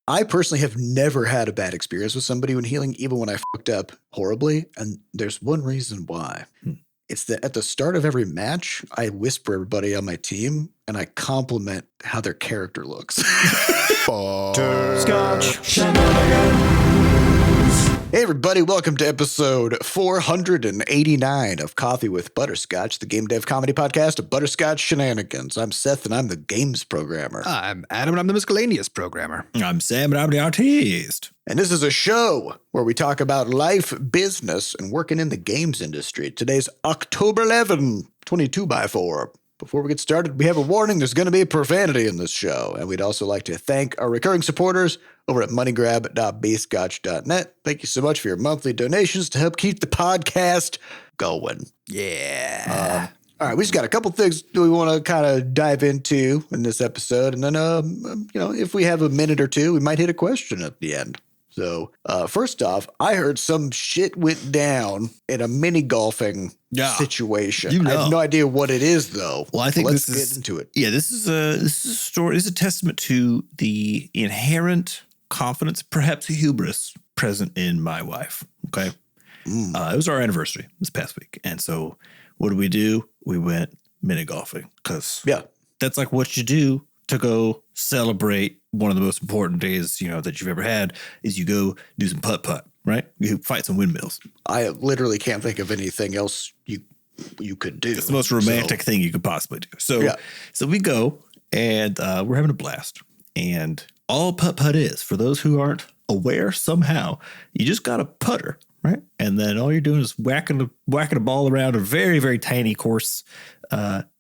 I personally have never had a bad experience with somebody when healing, even when I fucked up horribly. And there's one reason why. It's that at the start of every match, I whisper everybody on my team and I compliment how their character looks. Butterscotch. Hey everybody, welcome to episode 489 of Coffee with Butterscotch, the game dev comedy podcast of Butterscotch Shenanigans. I'm Seth and I'm the games programmer. I'm Adam and I'm the miscellaneous programmer. I'm Sam and I'm the artist. And this is a show where we talk about life, business, and working in the games industry. Today's October 11, 22x4. Before we get started, we have a warning. There's going to be profanity in this show. And we'd also like to thank our recurring supporters over at moneygrab.bscotch.net. Thank you so much for your monthly donations to help keep the podcast going. Yeah. All right, we just got a couple things we want to kind of dive into in this episode. And then, if we have a minute or two, we might hit a question at the end. So first off, I heard some shit went down in a mini golfing situation. I have no idea what it is, though. Well, I think let's get into it. Yeah, this is a story. This is a testament to the inherent confidence, perhaps hubris, present in my wife. Okay, it was our anniversary this past week, and so what did? We went mini golfing because that's like what you do to go celebrate one of the most important days, that you've ever had, is you go do some putt-putt, right? You fight some windmills. I literally can't think of anything else you could do. It's the most romantic thing you could possibly do. So we go, and we're having a blast. And all putt-putt is, for those who aren't aware somehow, you just got a putter, right? And then all you're doing is whacking a ball around a very, very tiny course.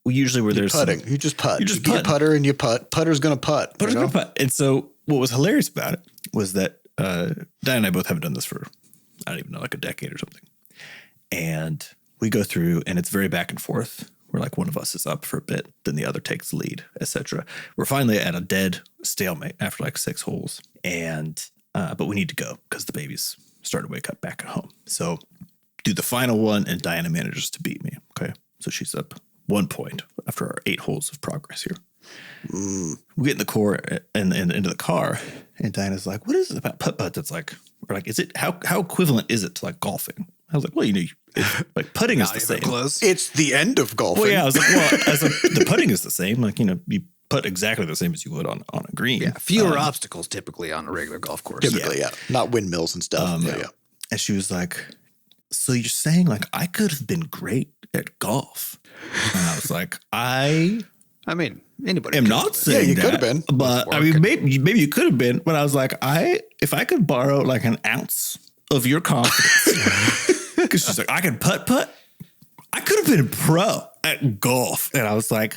Usually where there's putting, you just putt. You just get a putter and you putt. Putter's gonna putt. Putter's gonna putt. And so what was hilarious about it was that Diane and I both haven't done this for, I don't even know, like a decade or something. And we go through, and it's very back and forth. Where like one of us is up for a bit, then the other takes the lead, etc. We're finally at a dead stalemate after like 6 holes, and but we need to go because the baby's starting to wake up back at home. So do the final one, and Diana manages to beat me. Okay, so she's up 1 point after our 8 holes of progress here. We get in the core and into the car, and Diana's like, "What is it about putt-putt that's like, or like, is it how equivalent is it to like golfing?" I was like, "Well, like putting is the same. It's the end of golfing." Well, yeah, I was like, "Well, the putting is the same. Like, you putt exactly the same as you would on a green. Yeah, fewer obstacles typically on a regular golf course. Typically, not windmills and stuff. And she was like, "So you're saying like I could have been great at golf?" And I was like, I mean, anybody. I'm not saying you could have been, but I mean, maybe you could have been. But I was like, if I could borrow like an ounce of your confidence, because she's like, I can putt. I could have been a pro at golf, and I was like,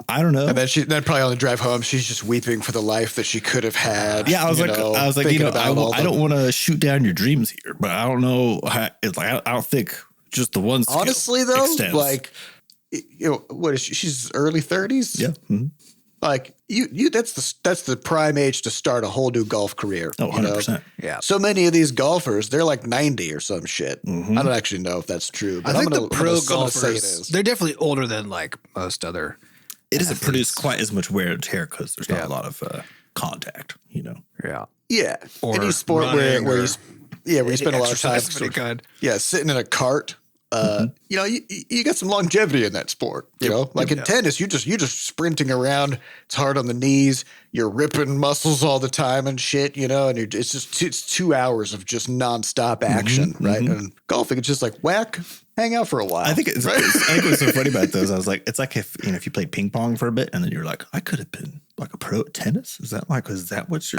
I don't know. And then probably on the drive home, she's just weeping for the life that she could have had. Yeah, I was like, I don't want to shoot down your dreams here, but I don't know. It's like I don't think just the one skill honestly though extends. Like, what is she? She's early 30s. Yeah. Mm-hmm. Like you that's the prime age to start a whole new golf career. Oh, 100%. Yeah. So many of these golfers, they're like 90 or some shit. Mm-hmm. I don't actually know if that's true, but I think the pro golfers, say it is. They're definitely older than like most other. It doesn't produce quite as much wear and tear because there's not a lot of contact, Yeah. Yeah. Or any sport where you spend a lot of time sitting in a cart. You got some longevity in that sport, in tennis, you're just sprinting around. It's hard on the knees. You're ripping muscles all the time and shit, and it's 2 hours of just nonstop action, right? Mm-hmm. And golfing, it's just like whack, hang out for a while. I think what's so funny about those, I was like, it's like if you played ping pong for a bit and then you're like, I could have been like a pro at tennis. Is that what you're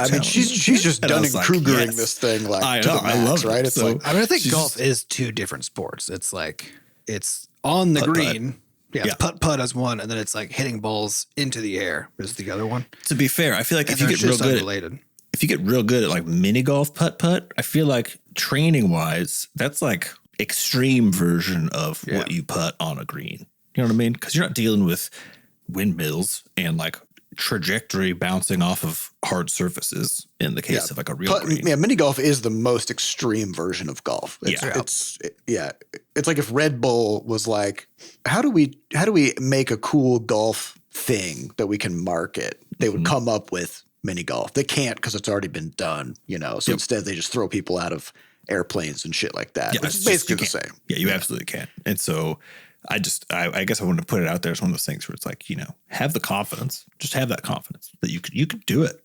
telling me? She's just Dunning-Krugering this thing like to the max, I love it. right? It's like, I think golf is 2 different sports. It's like, it's on the green. Yeah, putt is one, and then it's like hitting balls into the air is the other one. To be fair, I feel like if you get real good at like mini golf putt, I feel like training wise, that's like extreme version of what you putt on a green. You know what I mean? Because you're not dealing with windmills and like trajectory bouncing off of hard surfaces in the case of like a real green. Yeah, mini golf is the most extreme version of golf. It's like if Red Bull was like, how do we make a cool golf thing that we can market? They would come up with mini golf. They can't because it's already been done, So instead they just throw people out of airplanes and shit like that, which is basically the same. Yeah, you absolutely can. And so I guess I want to put it out there as one of those things where it's like, have the confidence, just have that confidence that you could do it.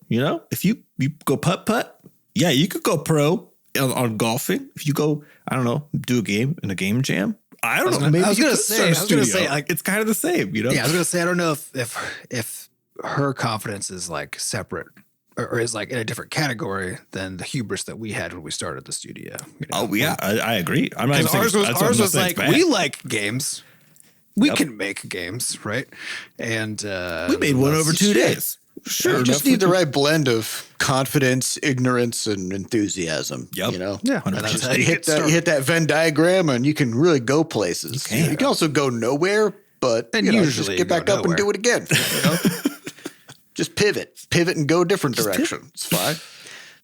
If you go putt, yeah, you could go pro on golfing. If you go, I don't know, do a game in a game jam. I don't know. Maybe I was going to say, like, it's kind of the same, Yeah, I was going to say, I don't know if her confidence is like separate or is like in a different category than the hubris that we had when we started the studio. Oh yeah, I agree. I'm not even ours was like, we like games. We can make games, right? And we made one over 2 days. Sure, you just need the right blend of confidence, ignorance, and enthusiasm. Yep. Yeah, and that's how you hit that Venn diagram, and you can really go places. You can also go nowhere, but usually just get back up and do it again. Just pivot, and go a different direction. It's fine.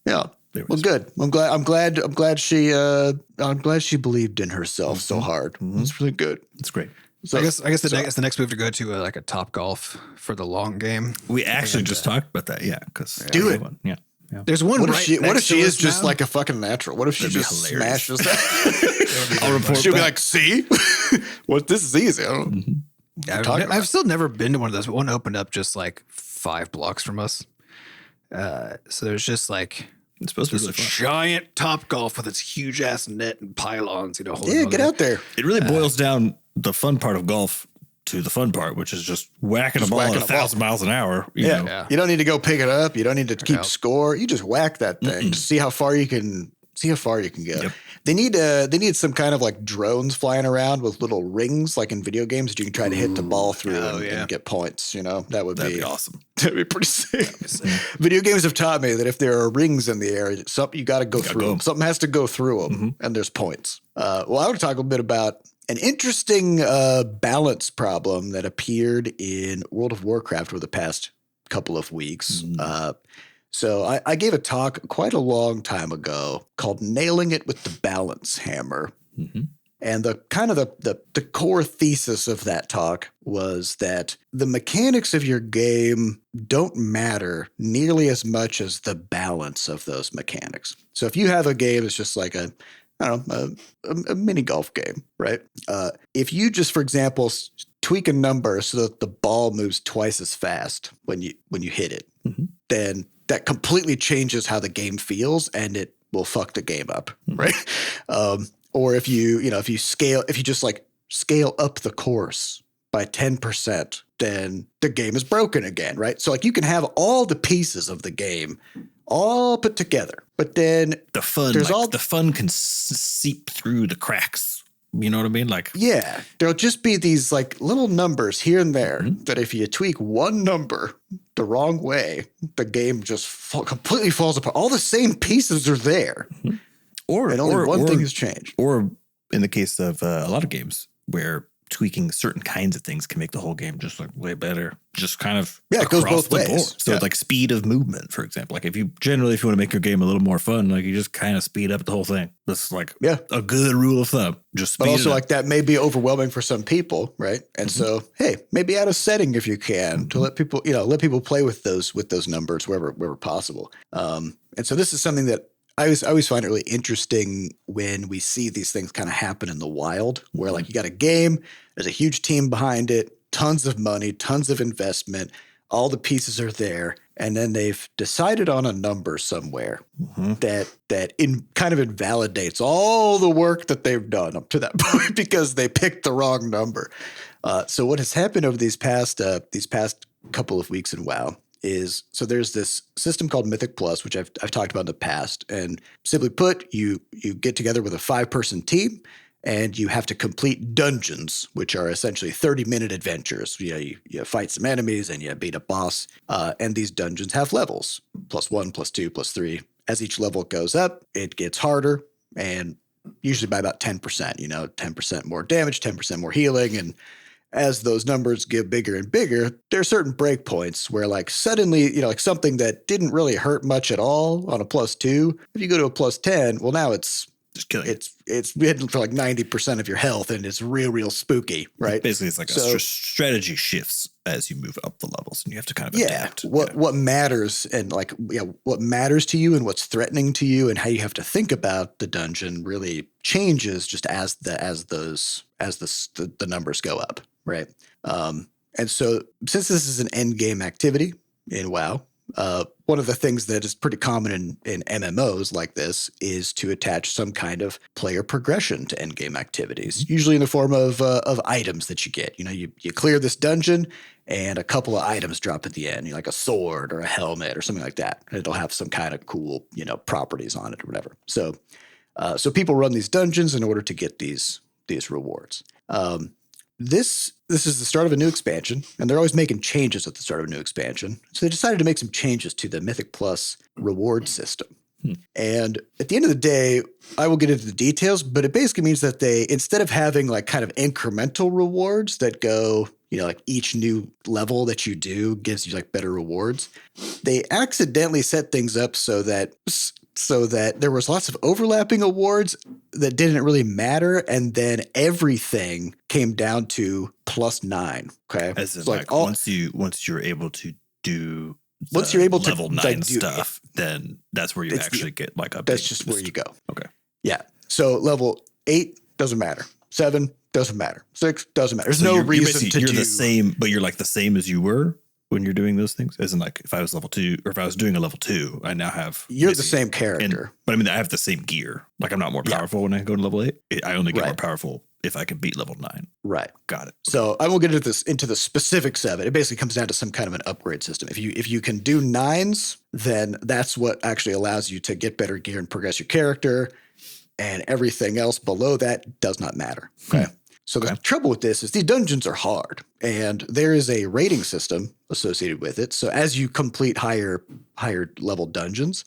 Yeah. Well, good. I'm glad she believed in herself so hard. It's really good. It's great. So I guess the next move to go to like a Top Golf for the long game. We actually just talked about that. Yeah, because do it. Yeah. There's one. What if she is just like a fucking natural? What if she just smashes that? I'll report. She'll be like, "See, this is easy." I don't. I've still never been to one of those, but one opened up just like 5 blocks from us. So there's just like it's supposed to be really giant Top Golf with its huge ass net and pylons. Get out there. It really boils down the fun part of golf to the fun part, which is just whacking a ball at 1,000 miles an hour. You know. You don't need to go pick it up. You don't need to keep score. You just whack that thing to see how far you can. See how far you can go. Yep. They need some kind of like drones flying around with little rings, like in video games, that you can try to hit the ball through and get points. That would be awesome. That'd be pretty sick. Video games have taught me that if there are rings in the air, you got to go through them. Something has to go through them, and there's points. Well, I want to talk a bit about an interesting balance problem that appeared in World of Warcraft over the past couple of weeks. So I gave a talk quite a long time ago called "Nailing It with the Balance Hammer," and the core thesis of that talk was that the mechanics of your game don't matter nearly as much as the balance of those mechanics. So if you have a game that's just like a mini golf game, right? If you just, for example, tweak a number so that the ball moves twice as fast when you hit it, then that completely changes how the game feels, and it will fuck the game up, right? Or if you just like scale up the course by 10%, then the game is broken again, right? So like you can have all the pieces of the game all put together, but then the fun can seep through the cracks. You know what I mean? Like, yeah, there'll just be these like little numbers here and there that if you tweak one number the wrong way, the game just completely falls apart. All the same pieces are there, and only one thing has changed. Or in the case of a lot of games where tweaking certain kinds of things can make the whole game just like way better. Just kind of it goes both ways. Board. So like speed of movement, for example. Like if you want to make your game a little more fun, like you just kind of speed up the whole thing. That's like a good rule of thumb. Just speed but also it up. Like that may be overwhelming for some people, right? And so hey, maybe add a setting if you can to let people play with those numbers wherever possible. And so this is something that I always find it really interesting when we see these things kind of happen in the wild, where like you got a game, there's a huge team behind it, tons of money, tons of investment, all the pieces are there, and then they've decided on a number somewhere that kind of invalidates all the work that they've done up to that point because they picked the wrong number. So what has happened over these past couple of weeks in WoW is, so there's this system called Mythic Plus, which I've talked about in the past. And simply put, you get together with a 5-person team and you have to complete dungeons, which are essentially 30-minute adventures. You fight some enemies and you beat a boss. And these dungeons have levels, +1, +2, +3. As each level goes up, it gets harder, and usually by about 10%, 10% more damage, 10% more healing. And as those numbers get bigger and bigger, there are certain breakpoints where like suddenly, like something that didn't really hurt much at all on a +2, if you go to a +10, well, now it's just killing. It's hitting for like 90% of your health, and it's real spooky, right? Basically, it's like a strategy shifts as you move up the levels, and you have to kind of adapt. What matters and what matters to you and what's threatening to you and how you have to think about the dungeon really changes just as the numbers go up, right? And so since this is an end game activity in WoW, one of the things that is pretty common in MMOs like this is to attach some kind of player progression to endgame activities, usually in the form of items that you get. You clear this dungeon and a couple of items drop at the end, like a sword or a helmet or something like that. And it'll have some kind of cool, properties on it or whatever. So people run these dungeons in order to get these rewards. This is the start of a new expansion, and they're always making changes at the start of a new expansion. So they decided to make some changes to the Mythic Plus reward system. And at the end of the day, I will get into the details, but it basically means that they, instead of having like kind of incremental rewards that go, like each new level that you do gives you like better rewards, they accidentally set things up so that there was lots of overlapping awards that didn't really matter, and then everything came down to +9. Okay, as in, like once you're able to do once you're able level to 9 stuff, then that's where you actually get like a. That's just where you go. Okay, yeah. So level 8 doesn't matter. 7 doesn't matter. 6 doesn't matter. There's no reason to do the same, but you're like the same as you were when you're doing those things. As in, like, if I was level 2 or if I was doing a level 2, I now have you're the same character. But I mean, I have the same gear. Like, I'm not more powerful when I go to level 8. I only get more powerful if I can beat level 9. Right. Got it. So I won't get into the specifics of it. It basically comes down to some kind of an upgrade system. If you can do 9s, then that's what actually allows you to get better gear and progress your character, and everything else below that does not matter. Okay. So the trouble with this is these dungeons are hard, and there is a rating system associated with it. So as you complete higher level dungeons,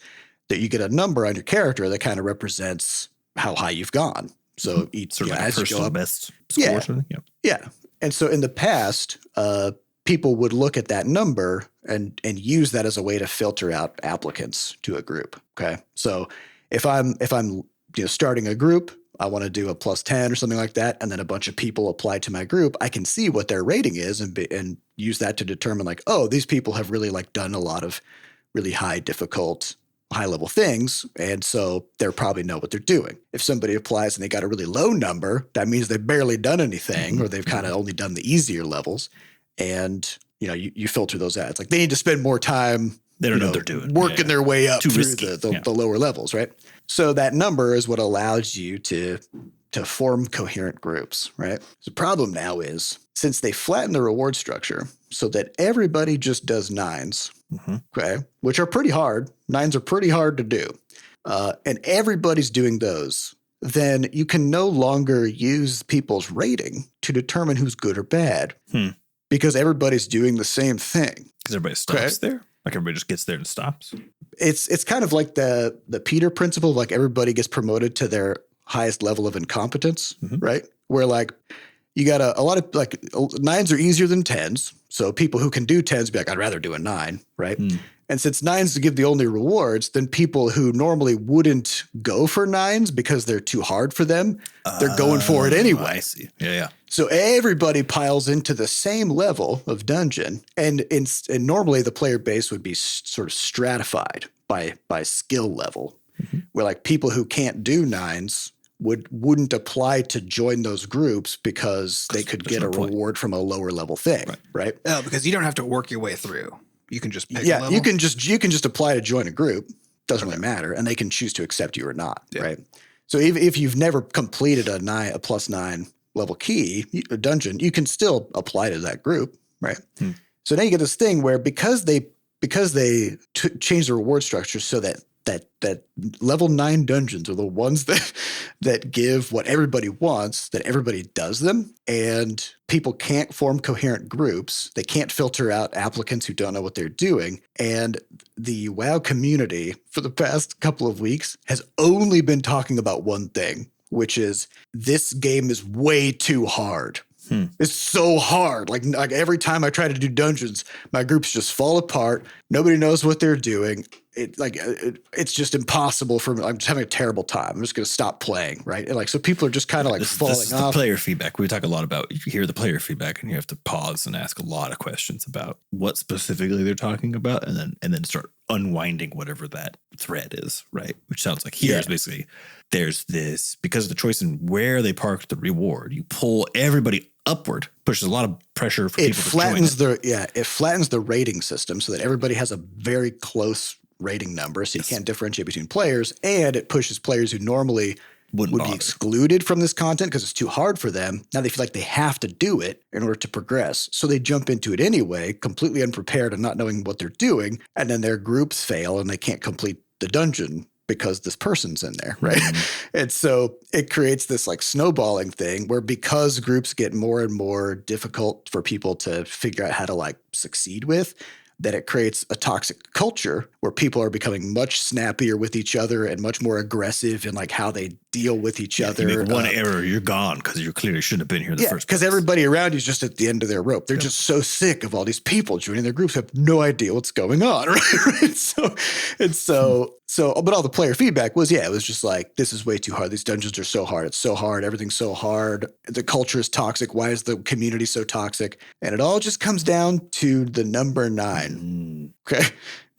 that you get a number on your character that kind of represents how high you've gone. So each sort of like as you go up, best score or something. Yeah. And so in the past, people would look at that number and use that as a way to filter out applicants to a group. Okay. So if I'm starting a group, I want to do a +10 or something like that, and then a bunch of people apply to my group, I can see what their rating is and use that to determine, like, oh, these people have really like done a lot of really high level things, and so they'll probably know what they're doing. If somebody applies and they got a really low number, that means they've barely done anything, or they've kind of only done the easier levels, and you filter those out. It's like they need to spend more time. They don't know what they're doing. Working their way up through the lower levels, right? So that number is what allows you to form coherent groups, right? The problem now is, since they flatten the reward structure so that everybody just does 9s, okay, which are pretty hard. 9s are pretty hard to do. And everybody's doing those, then you can no longer use people's rating to determine who's good or bad because everybody's doing the same thing. Because everybody stops there? Like everybody just gets there and stops? It's kind of like the Peter principle, like everybody gets promoted to their highest level of incompetence, right? Where like you got a lot of like 9s are easier than 10s. So people who can do 10s be like, I'd rather do a 9, right? And since 9s give the only rewards, then people who normally wouldn't go for 9s because they're too hard for them, they're going for it anyway. I see. Yeah. So everybody piles into the same level of dungeon, and normally the player base would be sort of stratified by skill level, where like people who can't do 9s wouldn't apply to join those groups because they could get a reward from a lower level thing, right? Oh, because you don't have to work your way through. You can just pick a level. you can just apply to join a group. Doesn't really matter, and they can choose to accept you or not, right? So if you've never completed a +9 level key a dungeon, you can still apply to that group, right? So now you get this thing where because they change the reward structure so that level 9 dungeons are the ones that give what everybody wants, that everybody does them, and people can't form coherent groups. They can't filter out applicants who don't know what they're doing. And the WoW community for the past couple of weeks has only been talking about one thing, which is this game is way too hard. It's so hard. Like every time I try to do dungeons, my groups just fall apart. Nobody knows what they're doing. it's just impossible for me. I'm just having a terrible time. I'm just going to stop playing. Right. And like, so people are just kind of like falling this is off. The player feedback. We talk a lot about, you hear the player feedback and you have to pause and ask a lot of questions about what specifically they're talking about. And then start unwinding whatever that thread is. Right. Which sounds like here is basically there's this, because of the choice in where they park the reward, you pull everybody upward, pushes a lot of pressure for people to join. It flattens the rating system so that everybody has a very close rating number, so you can't differentiate between players, and it pushes players who normally would be excluded from this content because it's too hard for them. Now they feel like they have to do it in order to progress. So they jump into it anyway, completely unprepared and not knowing what they're doing, and then their groups fail and they can't complete the dungeon because this person's in there, right? Mm-hmm. And so it creates this like snowballing thing where, because groups get more and more difficult for people to figure out how to like succeed with, that it creates a toxic culture where people are becoming much snappier with each other and much more aggressive in like how they deal with each other. You make one error, you're gone because you clearly shouldn't have been here in the first place. Because everybody around you is just at the end of their rope. They're just so sick of all these people joining their groups, have no idea what's going on, right? But all the player feedback was, it was just like, this is way too hard. These dungeons are so hard. It's so hard. Everything's so hard. The culture is toxic. Why is the community so toxic? And it all just comes down to the number 9. Okay.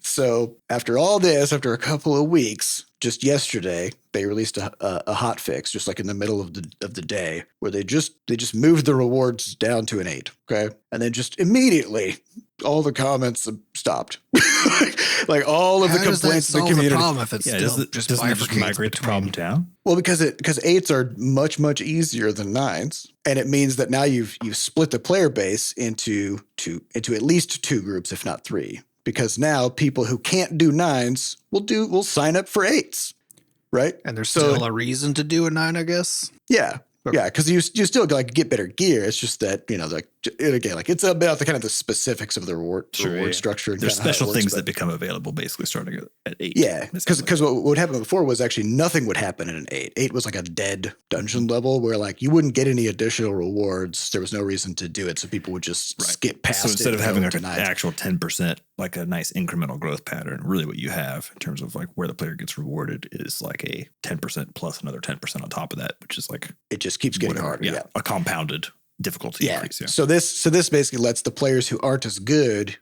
So after all this, after a couple of weeks, just yesterday, they released a hot fix, just like in the middle of the day, where they just moved the rewards down to an 8. Okay. And then just immediately all the comments stopped. like all of the complaints of the community. The problem if it's still just migrate the problem down? Well, because 8s are much, much easier than 9s. And it means that now you've split the player base into at least 2 groups, if not 3. Because now people who can't do 9s will sign up for 8s, right? And there's still a reason to do a 9, I guess. Yeah. Yeah, because you still like get better gear. It's just that, it's about the kind of the specifics of the reward structure. And there's special things that become available basically starting at 8. Yeah, because what would happen before was actually nothing would happen in an 8. 8 was like a dead dungeon level where like you wouldn't get any additional rewards. There was no reason to do it, so people would just skip past it. So instead of having like an actual 10%, like a nice incremental growth pattern, really what you have in terms of like where the player gets rewarded is like a 10% plus another 10% on top of that, which is like it just keeps getting harder. Yeah, a compounded difficulty increase. Yeah. So this basically lets the players who aren't as good,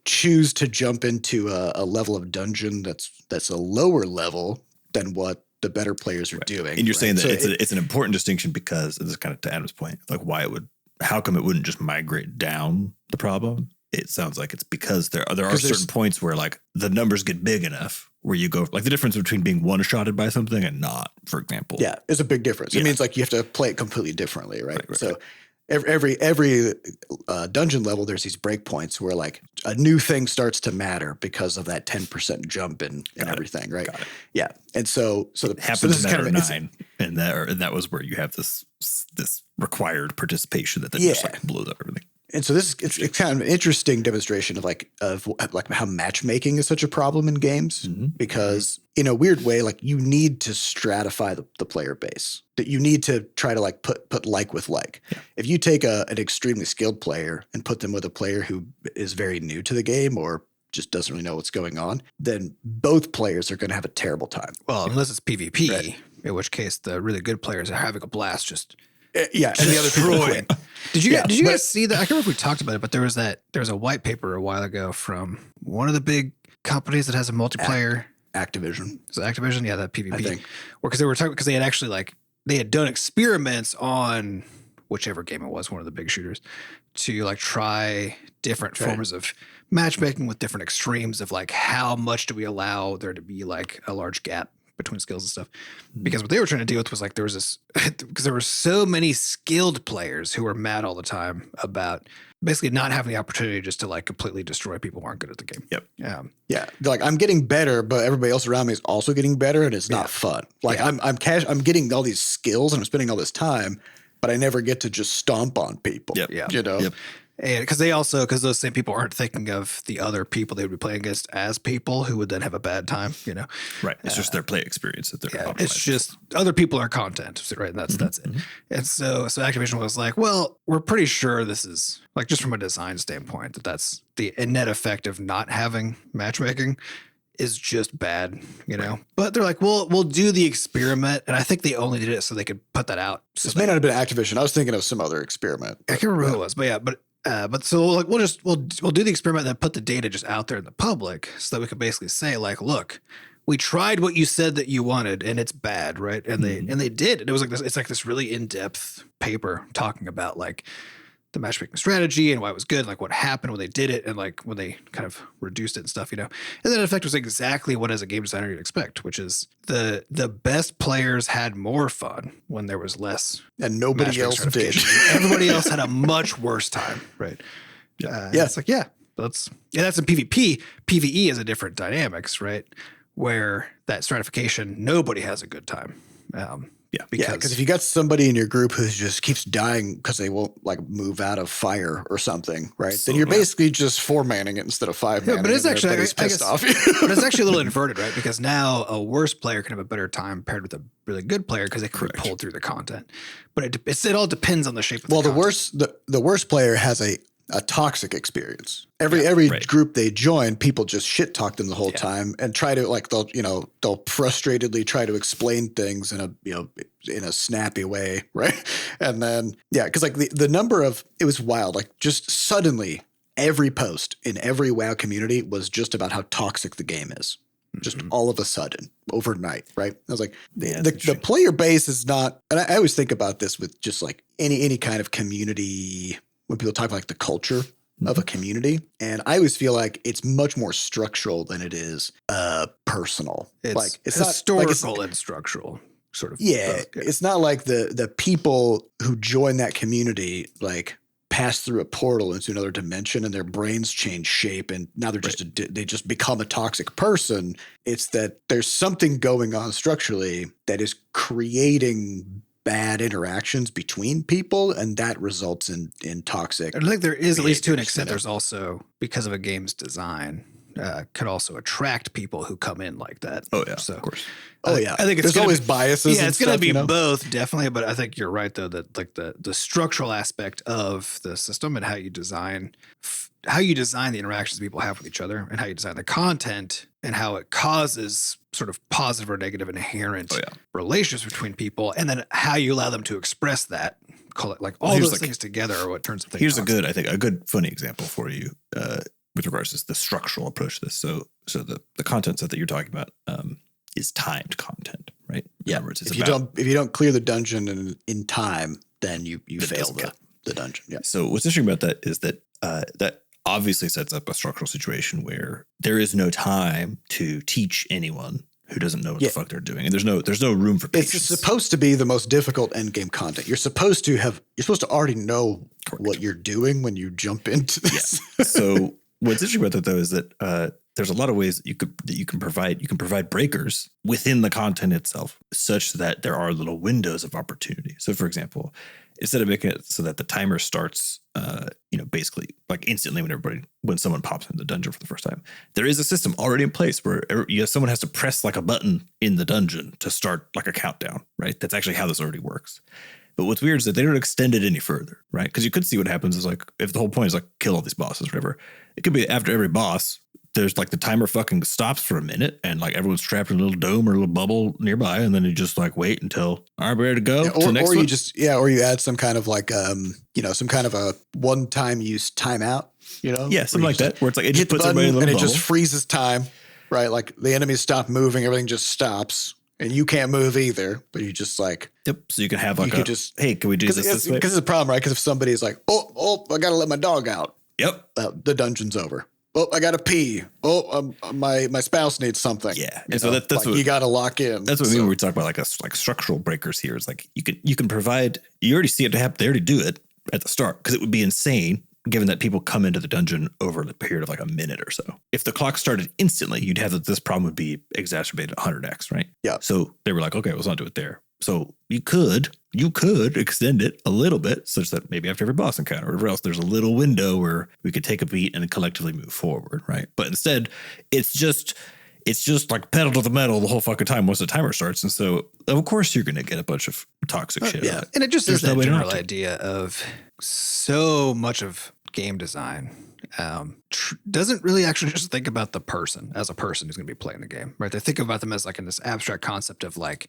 choose to jump into a level of dungeon that's a lower level than what the better players are doing. And you're saying that it's an important distinction because this is kind of to Adam's point, like how come it wouldn't just migrate down the problem? It sounds like it's because there are certain points where like the numbers get big enough where you go like the difference between being one-shotted by something and not, for example. Yeah, it's a big difference. It means like you have to play it completely differently, right? So every dungeon level, there's these breakpoints where like a new thing starts to matter because of that 10% jump in everything, right? Got it. Yeah, and so it happens in kind of 9, and that was where you have this required participation that then just like blows up everything. And so it's kind of an interesting demonstration of how matchmaking is such a problem in games, because in a weird way, like you need to stratify the player base. That you need to try to like put like with like. Yeah. If you take an extremely skilled player and put them with a player who is very new to the game or just doesn't really know what's going on, then both players are going to have a terrible time. Well, unless it's PvP, in which case the really good players are having a blast just. And the other people quit. Did you guys see that? I can't remember if we talked about it, but there was a white paper a while ago from one of the big companies that has a multiplayer. Activision. Is it Activision? Yeah, that PvP. I think. Because they were talking because they had actually they had done experiments on whichever game it was, one of the big shooters, to like try different forms of matchmaking with different extremes of like how much do we allow there to be like a large gap between skills and stuff. Because what they were trying to deal with was like there was this because there were so many skilled players who were mad all the time about basically not having the opportunity just to like completely destroy people who aren't good at the game. Yep. Yeah. They're like, I'm getting better, but everybody else around me is also getting better, and it's not fun. Like I'm getting all these skills and I'm spending all this time, but I never get to just stomp on people. Yep. Yeah. Yep. And because those same people aren't thinking of the other people they would be playing against as people who would then have a bad time, Right. It's just their play experience that they're it's just other people are content, right? And that's it. And so Activision was like, well, we're pretty sure this is like just from a design standpoint that's the net effect of not having matchmaking is just bad, you know. But they're like, we'll do the experiment, and I think they only did it so they could put that out. So this may not have been Activision. I was thinking of some other experiment. I can't remember who it was, but so like we'll do the experiment and then put the data just out there in the public so that we can basically say like, look, we tried what you said that you wanted and it's bad, right? And they did. And it was like this. It's like this really in-depth paper talking about like the matchmaking strategy and why it was good, and like what happened when they did it and like when they kind of reduced it and stuff, you know. And then in effect was exactly what as a game designer you'd expect, which is the best players had more fun when there was less, and nobody else did. Everybody else had a much worse time, right? It's like that's in PvP. PvE is a different dynamics, right? Where that stratification, nobody has a good time. Because if you got somebody in your group who just keeps dying because they won't like move out of fire or something, right? Then you're basically just 4-manning it instead of 5-manning. Yeah, but it's actually pissed off. But it's actually a little inverted, right? Because now a worse player can have a better time paired with a really good player because they can be pulled through the content. But it all depends on the shape of the content. The worst player has a toxic experience. Every group they join, people just shit talk them the whole time and try to like they'll frustratedly try to explain things in a snappy way, right? And then because like the number of it was wild, like just suddenly every post in every WoW community was just about how toxic the game is. Just all of a sudden, overnight, right? I was like, the player base is not, and I always think about this with just like any kind of community. When people talk about like the culture of a community, and I always feel like it's much more structural than it is personal. It's historical and structural sort of. Yeah, it's not like the people who join that community like pass through a portal into another dimension and their brains change shape and now they're they just become a toxic person. It's that there's something going on structurally that is creating bad interactions between people, and that results in toxic. I think there is, at least to an extent, there's also, because of a game's design, could also attract people who come in like that. Oh yeah, so, of course. I think it's there's always biases. Yeah, it's going to be both, definitely. But I think you're right, though, that like the structural aspect of the system and how you design the interactions people have with each other, and how you design the content, and how it causes sort of positive or negative inherent relationships between people, and then how you allow them to express that. Call it like all those things together are what turns the thing. Here's a good funny example for you with regards to the structural approach to this. So the content set that you're talking about is timed content, right? Yeah. If you don't clear the dungeon in time, then you fail the dungeon. Yeah. So what's interesting about that is that that obviously sets up a structural situation where there is no time to teach anyone who doesn't know what the fuck they're doing, and there's no room for patience. It's supposed to be the most difficult end game content. You're supposed to already know what you're doing when you jump into this. Yeah. So what's interesting about that though is that there's a lot of ways that you can provide breakers within the content itself, such that there are little windows of opportunity. So for example, instead of making it so that the timer starts, basically like instantly when someone pops in the dungeon for the first time, there is a system already in place where someone has to press like a button in the dungeon to start like a countdown, right? That's actually how this already works. But what's weird is that they don't extend it any further, right? Because you could see what happens is like, if the whole point is like kill all these bosses, or whatever, it could be after every boss, there's like the timer fucking stops for a minute and like everyone's trapped in a little dome or a little bubble nearby. And then you just like wait until, all right, we're ready to go. Or you add some kind of like, some kind of a one-time use timeout, Yeah, something like that. Where it's like, it just puts everybody in a little bubble. And it just freezes time, right? Like the enemies stop moving, everything just stops. And you can't move either, but you just like. Yep. So you can have like hey, can we do this way? Because it's a problem, right? Because if somebody's like, oh, I got to let my dog out. Yep. The dungeon's over. Oh, I got to pee. Oh, my spouse needs something. Yeah. And so that's what you got to lock in. That's what I mean when we talk about like structural breakers here. It's like you can provide, you already see it happen. They already do it at the start because it would be insane given that people come into the dungeon over the period of like a minute or so. If the clock started instantly, you'd have that this problem would be exacerbated 100x, right? Yeah. So they were like, okay, let's not do it there. So you could extend it a little bit such that maybe after every boss encounter or whatever else, there's a little window where we could take a beat and collectively move forward, right? But instead, it's just like pedal to the metal the whole fucking time once the timer starts. And so, of course, you're going to get a bunch of toxic shit. Yeah. And it just is that general idea of so much of game design doesn't really actually just think about the person as a person who's going to be playing the game, right? They think about them as like in this abstract concept of like,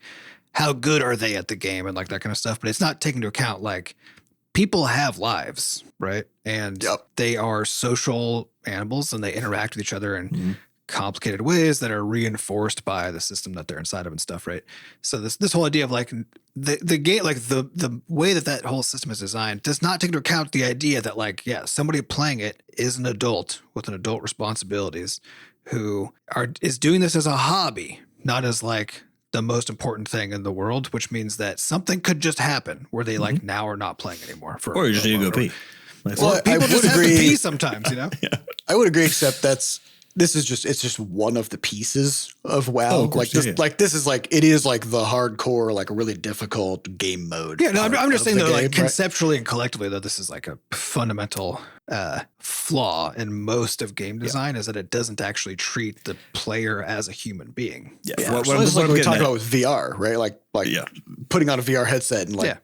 how good are they at the game and like that kind of stuff. But it's not taking into account like people have lives, right? And they are social animals and they interact with each other in complicated ways that are reinforced by the system that they're inside of and stuff, right? So this whole idea of like the game, like the way that whole system is designed does not take into account the idea that like, somebody playing it is an adult with an adult responsibilities who is doing this as a hobby, not as like the most important thing in the world, which means that something could just happen where they like now are not playing anymore. Or you just need to go pee. Well, people just have to pee sometimes, you know? I would agree, except it's just one of the pieces of WoW. Oh, of course, like this is like, it is like the hardcore, like a really difficult game mode. Yeah, no, I'm just saying though, like conceptually and collectively though, this is like a fundamental flaw in most of game design is that it doesn't actually treat the player as a human being. What we talked about with VR, right? Like putting on a VR headset and like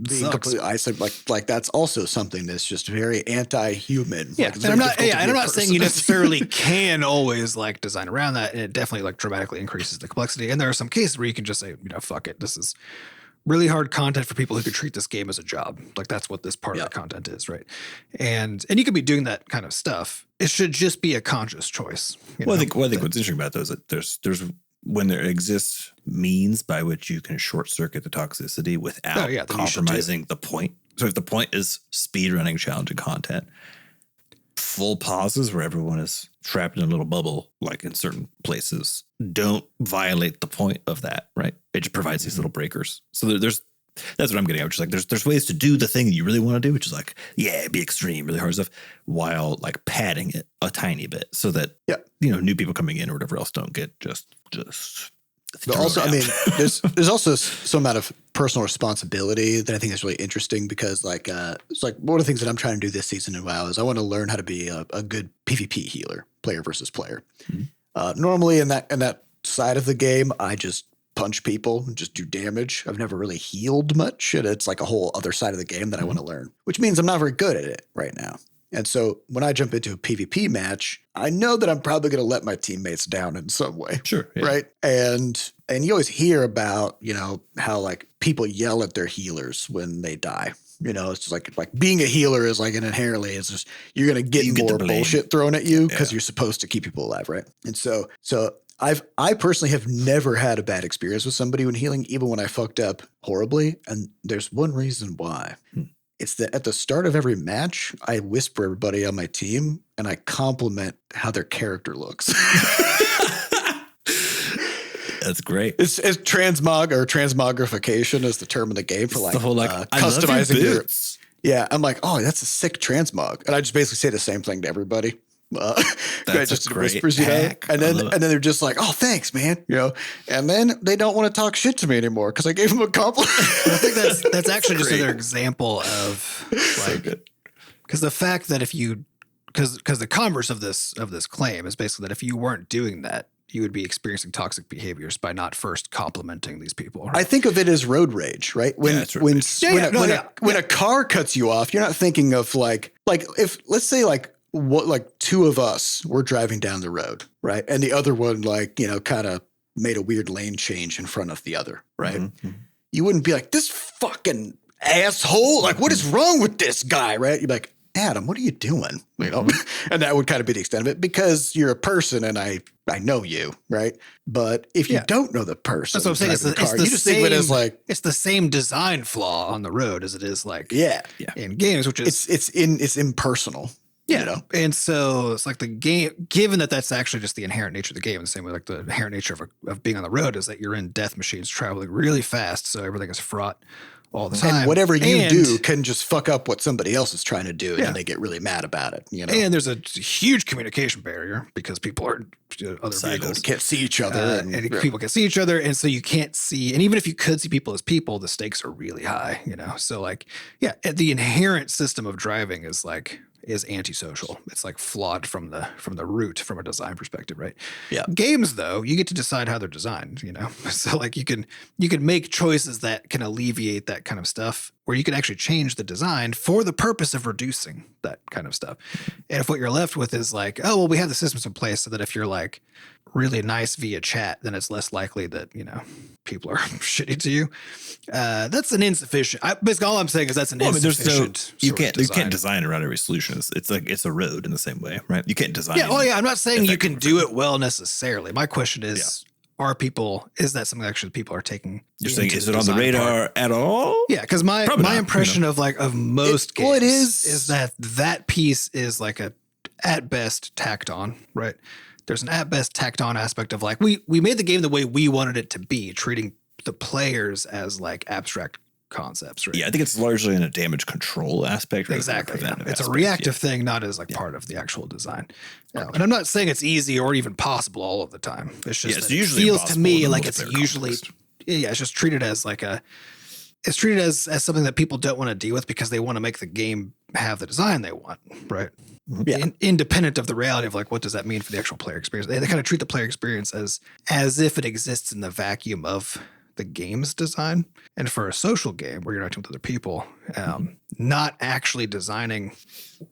being completely isolated, like that's also something that's just very anti-human. Yeah, like, and I'm not saying you necessarily can always like design around that, and it definitely like dramatically increases the complexity. And there are some cases where you can just say, fuck it, this is really hard content for people who could treat this game as a job. Like that's what this part of the content is, right? And you could be doing that kind of stuff. It should just be a conscious choice. I think what's interesting about those is that there's when there exists means by which you can short circuit the toxicity without compromising the point. So if the point is speed running challenging content, full pauses where everyone is trapped in a little bubble, like in certain places, don't violate the point of that, right? It just provides these little breakers. So that's what I'm getting at, which is like there's ways to do the thing that you really want to do, which is like, be extreme, really hard stuff, while like padding it a tiny bit so that new people coming in or whatever else don't get just. But also, I mean, there's also some amount of personal responsibility that I think is really interesting because like it's like one of the things that I'm trying to do this season in WoW is I want to learn how to be a good PvP healer, player versus player. Normally in that side of the game, I just punch people and just do damage. I've never really healed much, and it's like a whole other side of the game that I want to learn, which means I'm not very good at it right now. And so when I jump into a PvP match, I know that I'm probably going to let my teammates down in some way. Sure. Yeah. Right. And you always hear about, how like people yell at their healers when they die. It's just like being a healer is like inherently it's just you're going to get more bullshit thrown at you because you're supposed to keep people alive. Right. And so I personally have never had a bad experience with somebody when healing, even when I fucked up horribly. And there's one reason why. It's that at the start of every match, I whisper everybody on my team and I compliment how their character looks. That's great. It's transmog or transmogrification is the term in the game for like, the whole, customizing your boots. Yeah. I'm like, oh, that's a sick transmog. And I just basically say the same thing to everybody. That's just great whispers, and then they're just like, oh, thanks, man. And then they don't want to talk shit to me anymore because I gave them a compliment. I think that's actually just another example of like, because the fact that because the converse of this claim is basically that if you weren't doing that, you would be experiencing toxic behaviors by not first complimenting these people. Right? I think of it as road rage, right? When a car cuts you off, you're not thinking of like if let's say like two of us were driving down the road, right? And the other one kind of made a weird lane change in front of the other, right? Mm-hmm. You wouldn't be like, this fucking asshole, like what is wrong with this guy, right? You'd be like, Adam, what are you doing? And that would kind of be the extent of it because you're a person and I know you, right? But if you don't know the person, that's what I'm saying. You just think of it as like it's the same design flaw on the road as it is like in games, which is it's impersonal. Yeah. And so it's like the game, given that that's actually just the inherent nature of the game, the same way like the inherent nature of being on the road is that you're in death machines traveling really fast. So everything is fraught all the time. And whatever you do can just fuck up what somebody else is trying to do. And then they get really mad about it. And there's a huge communication barrier because people are other vehicles can't see each other. And people can see each other. And so you can't see. And even if you could see people as people, the stakes are really high, So like, the inherent system of driving is like, is antisocial. It's like flawed from the root, from a design perspective, right? Yeah. Games, though, you get to decide how they're designed, So like you can make choices that can alleviate that kind of stuff, where you can actually change the design for the purpose of reducing that kind of stuff. And if what you're left with is like, oh, well, we have the systems in place so that if you're like really nice via chat, then it's less likely that, people are shitty to you. That's an insufficient. Basically, all I'm saying is that's an insufficient. You can't design around every solution. It's like it's a road in the same way, right? You can't design. Yeah. Oh, yeah. I'm not saying you can do it well necessarily. My question is, is that something actually people are taking? You're saying, is it on the radar at all? Yeah, because my impression of most games is that piece is like at best tacked on, right? There's an at best tacked on aspect of like we made the game the way we wanted it to be, treating the players as like abstract concepts, right? Yeah, I think it's largely in a damage control aspect. Exactly. Yeah. It's a reactive thing, not as like part of the actual design. And I'm not saying it's easy or even possible all of the time. It's just it's usually it feels to me like it's usually it's just treated as like it's treated as something that people don't want to deal with because they want to make the game have the design they want, right? Yeah. Independent of the reality of like what does that mean for the actual player experience. They kind of treat the player experience as if it exists in the vacuum of the game's design. And for a social game where you're interacting with other people, not actually designing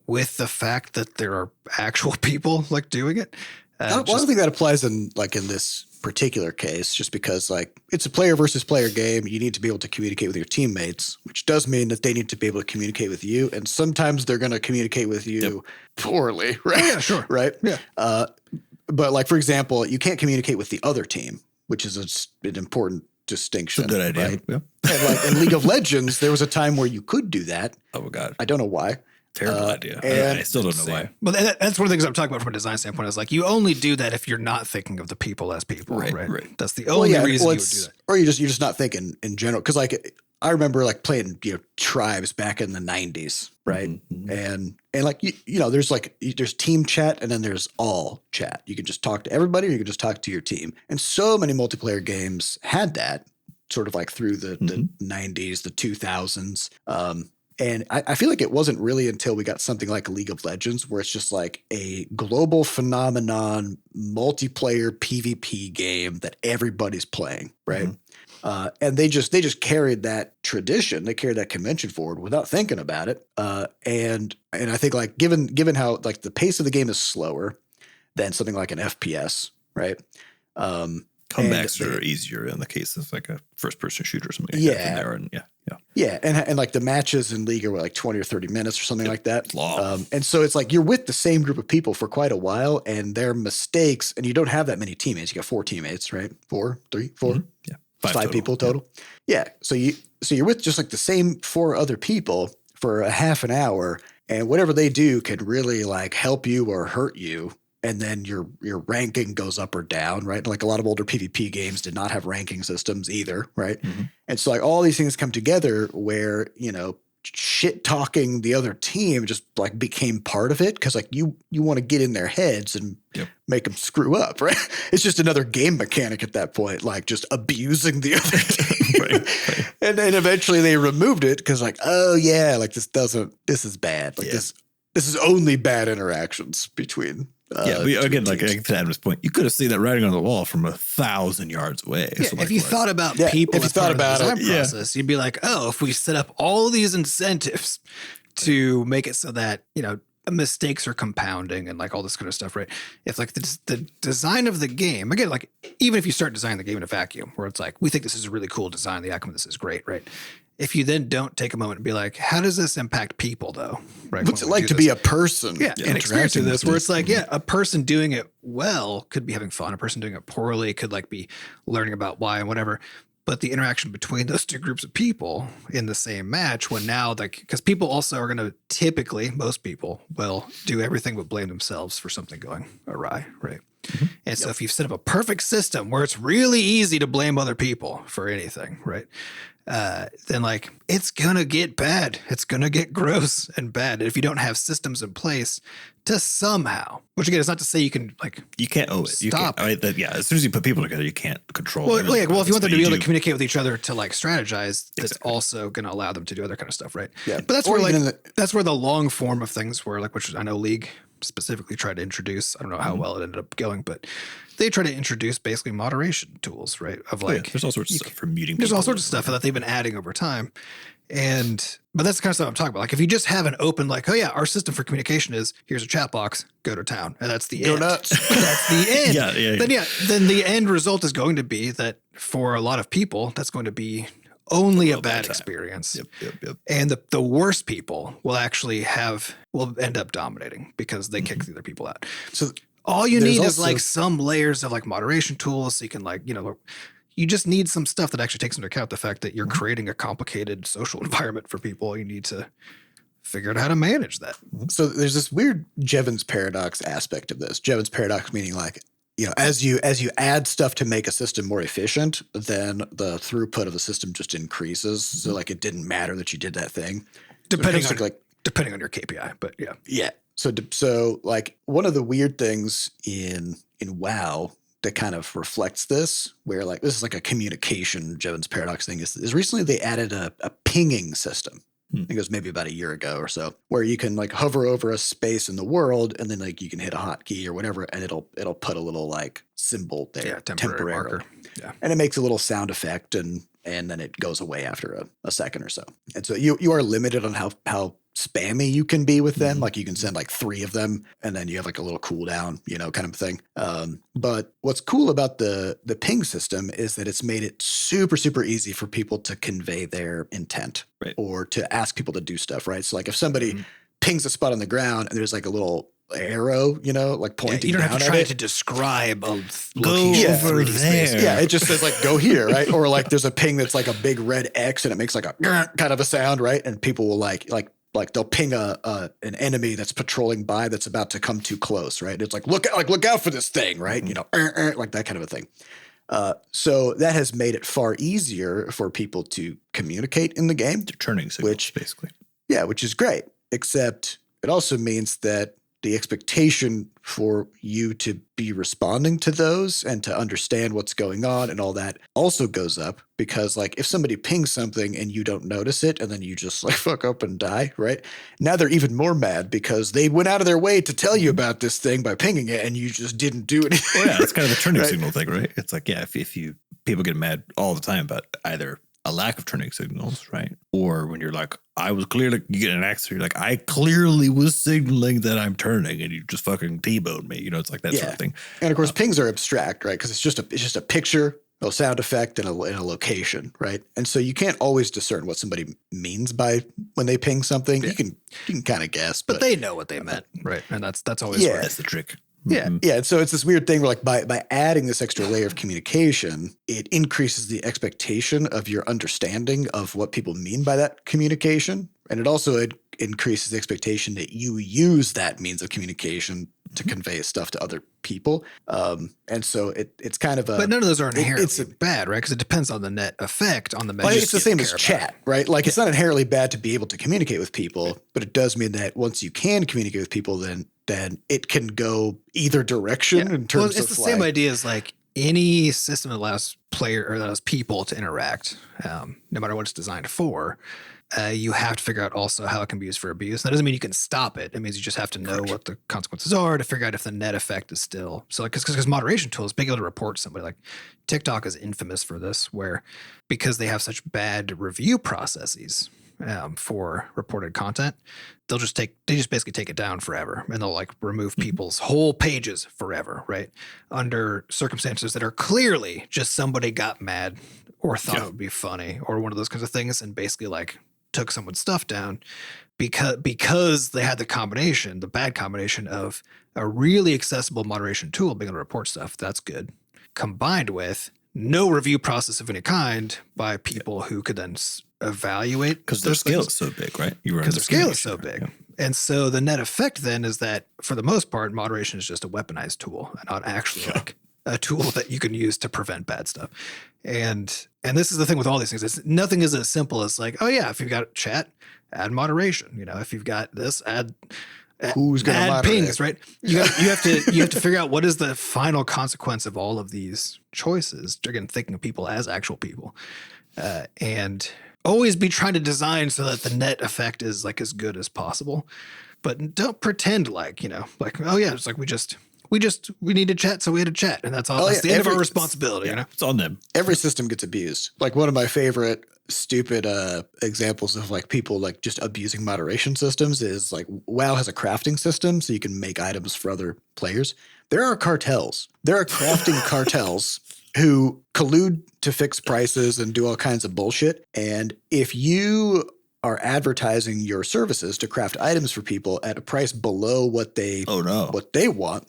with the fact that there are actual people like doing it. I don't think that applies in this particular case, just because like it's a player versus player game. You need to be able to communicate with your teammates, which does mean that they need to be able to communicate with you. And sometimes they're going to communicate with you poorly, right? Oh, yeah, sure. Right. Yeah. But like, for example, you can't communicate with the other team, which is an important distinction. It's a good idea. Right? Yeah. And like in League of Legends, there was a time where you could do that. Oh my God. I don't know why. Terrible idea. And I still don't know why. But that's one of the things I'm talking about from a design standpoint is like you only do that if you're not thinking of the people as people, right? That's the only reason you would do that. Or you're just not thinking in general. Because like I remember like playing tribes back in the 90s, right? Mm-hmm. And like there's team chat and then there's all chat. You can just talk to everybody or you can just talk to your team. And so many multiplayer games had that sort of like through the 90s, the 2000s. And I feel like it wasn't really until we got something like League of Legends where it's just like a global phenomenon, multiplayer PvP game that everybody's playing, right? Mm-hmm. And they just carried that tradition, they carried that convention forward without thinking about it. And I think like given how like the pace of the game is slower than something like an FPS, right? Comebacks are easier in the case of like a first-person shooter or something. And like the matches in League are like 20 or 30 minutes or something like that. Long. And so it's like you're with the same group of people for quite a while, and their mistakes, and you don't have that many teammates. You got 4 teammates, right? 4, 3, 4, yeah, 5 people total. Yeah. So you're with just like the same 4 other people for a half an hour, and whatever they do can really like help you or hurt you. And then your ranking goes up or down, right? Like a lot of older PvP games did not have ranking systems either, right? Mm-hmm. And so like all these things come together where, shit talking the other team just like became part of it because like you want to get in their heads and make them screw up, right? It's just another game mechanic at that point, like just abusing the other team. Right. And then eventually they removed it because like, oh yeah, like this is bad. Like this is only bad interactions between again, like to Adam's point, you could have seen that writing on the wall from 1,000 yards away. Yeah, if you thought about people, if you thought about the design process, you'd be like, oh, if we set up all these incentives to make it so that mistakes are compounding and like all this kind of stuff, right? If like the design of the game, again, like even if you start designing the game in a vacuum, where it's like we think this is a really cool design, the outcome of this is great, right? If you then don't take a moment and be like, how does this impact people though? Right? What's it like to be a person? Yeah. And experiencing this where it's like, a person doing it well could be having fun. A person doing it poorly could like be learning about why and whatever. But the interaction between those two groups of people in the same match when now like, because people also are going to typically, most people will do everything but blame themselves for something going awry. Right. And so if you've set up a perfect system where it's really easy to blame other people for anything, right? Then like it's gonna get bad. It's gonna get gross and bad if you don't have systems in place to somehow. Which again, it's not to say you can like you can't owe it. You stop. Can't, as soon as you put people together, you can't control. Well, if you want them to be able to communicate with each other to like strategize, that's also going to allow them to do other kind of stuff, right? Yeah, but that's where that's where the long form of things were like, which I know League specifically tried to introduce. I don't know how well it ended up going, but they try to introduce basically moderation tools, right? Of like, there's all sorts of stuff for muting. There's all sorts of stuff that they've been adding over time. But that's the kind of stuff I'm talking about. Like if you just have an open, like, oh yeah, our system for communication is here's a chat box, go to town. And that's the end. Go nuts. That's the end. Yeah. Then the end result is going to be that for a lot of people, that's going to be only a bad experience. Yep. And the worst people will end up dominating because they kick the other people out. So all you need is like some layers of like moderation tools. So you can like, you just need some stuff that actually takes into account the fact that you're creating a complicated social environment for people. You need to figure out how to manage that. So there's this weird Jevons paradox aspect of this. Jevons paradox meaning like, as you add stuff to make a system more efficient, then the throughput of the system just increases. So like it didn't matter that you did that thing. Depending on your KPI, but yeah. Yeah. So like one of the weird things in WoW that kind of reflects this, where like this is like a communication Jevons paradox thing, is recently they added a pinging system. I think it was maybe about a year ago or so, where you can like hover over a space in the world and then like you can hit a hotkey or whatever, and it'll put a little like symbol there, temporary marker. Yeah. And it makes a little sound effect and then it goes away after a second or so. And so you are limited on how spammy you can be with them. Like you can send like 3 of them and then you have like a little cooldown, kind of thing. But what's cool about the ping system is that it's made it super, super easy for people to convey their intent or to ask people to do stuff, right? So like if somebody pings a spot on the ground and there's like a little arrow, like pointing down at it. You don't have to try to describe a location over there. Yeah, it just says like go here, right? Or like there's a ping that's like a big red X and it makes like a kind of a sound, right? And people will like they'll ping an enemy that's patrolling by that's about to come too close, right? It's like look out for this thing, right? Like that kind of a thing. So that has made it far easier for people to communicate in the game. They're turning signals, basically. Yeah, which is great. Except it also means that the expectation for you to be responding to those and to understand what's going on and all that also goes up, because like if somebody pings something and you don't notice it and then you just like fuck up and die, right? Now they're even more mad because they went out of their way to tell you about this thing by pinging it and you just didn't do anything. Well, yeah, it's kind of a turning signal thing, right? It's like, yeah, if people get mad all the time about either a lack of turning signals, right? Or when you're like, you get an accident, you're like, I clearly was signaling that I'm turning and you just fucking T-boned me. It's like that sort of thing. And of course, pings are abstract, right? Because it's just a picture, a sound effect, and a location, right? And so you can't always discern what somebody means by when they ping something. Yeah. You can kind of guess. But they know what they meant, right? And that's always that's the trick. Yeah. Yeah. So it's this weird thing where like by adding this extra layer of communication, it increases the expectation of your understanding of what people mean by that communication. And it also increases the expectation that you use that means of communication to convey stuff to other people. And so it's kind of but none of those are inherently bad, right? Because it depends on the net effect on the message. It's the same as chat, right? Like it's not inherently bad to be able to communicate with people, but it does mean that once you can communicate with people, then it can go either direction in terms of it's the same idea as like any system that allows people to interact, no matter what it's designed for. You have to figure out also how it can be used for abuse. That doesn't mean you can stop it. It means you just have to know what the consequences are to figure out if the net effect is still. So like, because moderation tools, being able to report somebody, like TikTok is infamous for this, where because they have such bad review processes for reported content, they just basically take it down forever, and they'll like remove people's whole pages forever, right? Under circumstances that are clearly just somebody got mad or thought it would be funny or one of those kinds of things, and basically like took someone's stuff down because they had the bad combination of a really accessible moderation tool being able to report stuff. That's good. Combined with no review process of any kind by people who could then evaluate. Because their scale is so big, right? Because their scale is so big. And so the net effect then is that for the most part, moderation is just a weaponized tool and not actually like a tool that you can use to prevent bad stuff. And this is the thing with all these things. Nothing is as simple as like, oh yeah, if you've got chat, add moderation. You know, if you've got this, add who's going to add moderate? pings, right? You have to figure out what is the final consequence of all of these choices. Again, thinking of people as actual people, and always be trying to design so that the net effect is like as good as possible. But don't pretend like, you know, like, oh yeah, it's like we need to chat, so we had to chat, and that's all. That's the end of our responsibility. You know, it's on them. Every system gets abused. Like one of my favorite stupid examples of like people like just abusing moderation systems is like WoW has a crafting system, so you can make items for other players. There are cartels. There are crafting cartels who collude to fix prices and do all kinds of bullshit. And if you are advertising your services to craft items for people at a price below what they want,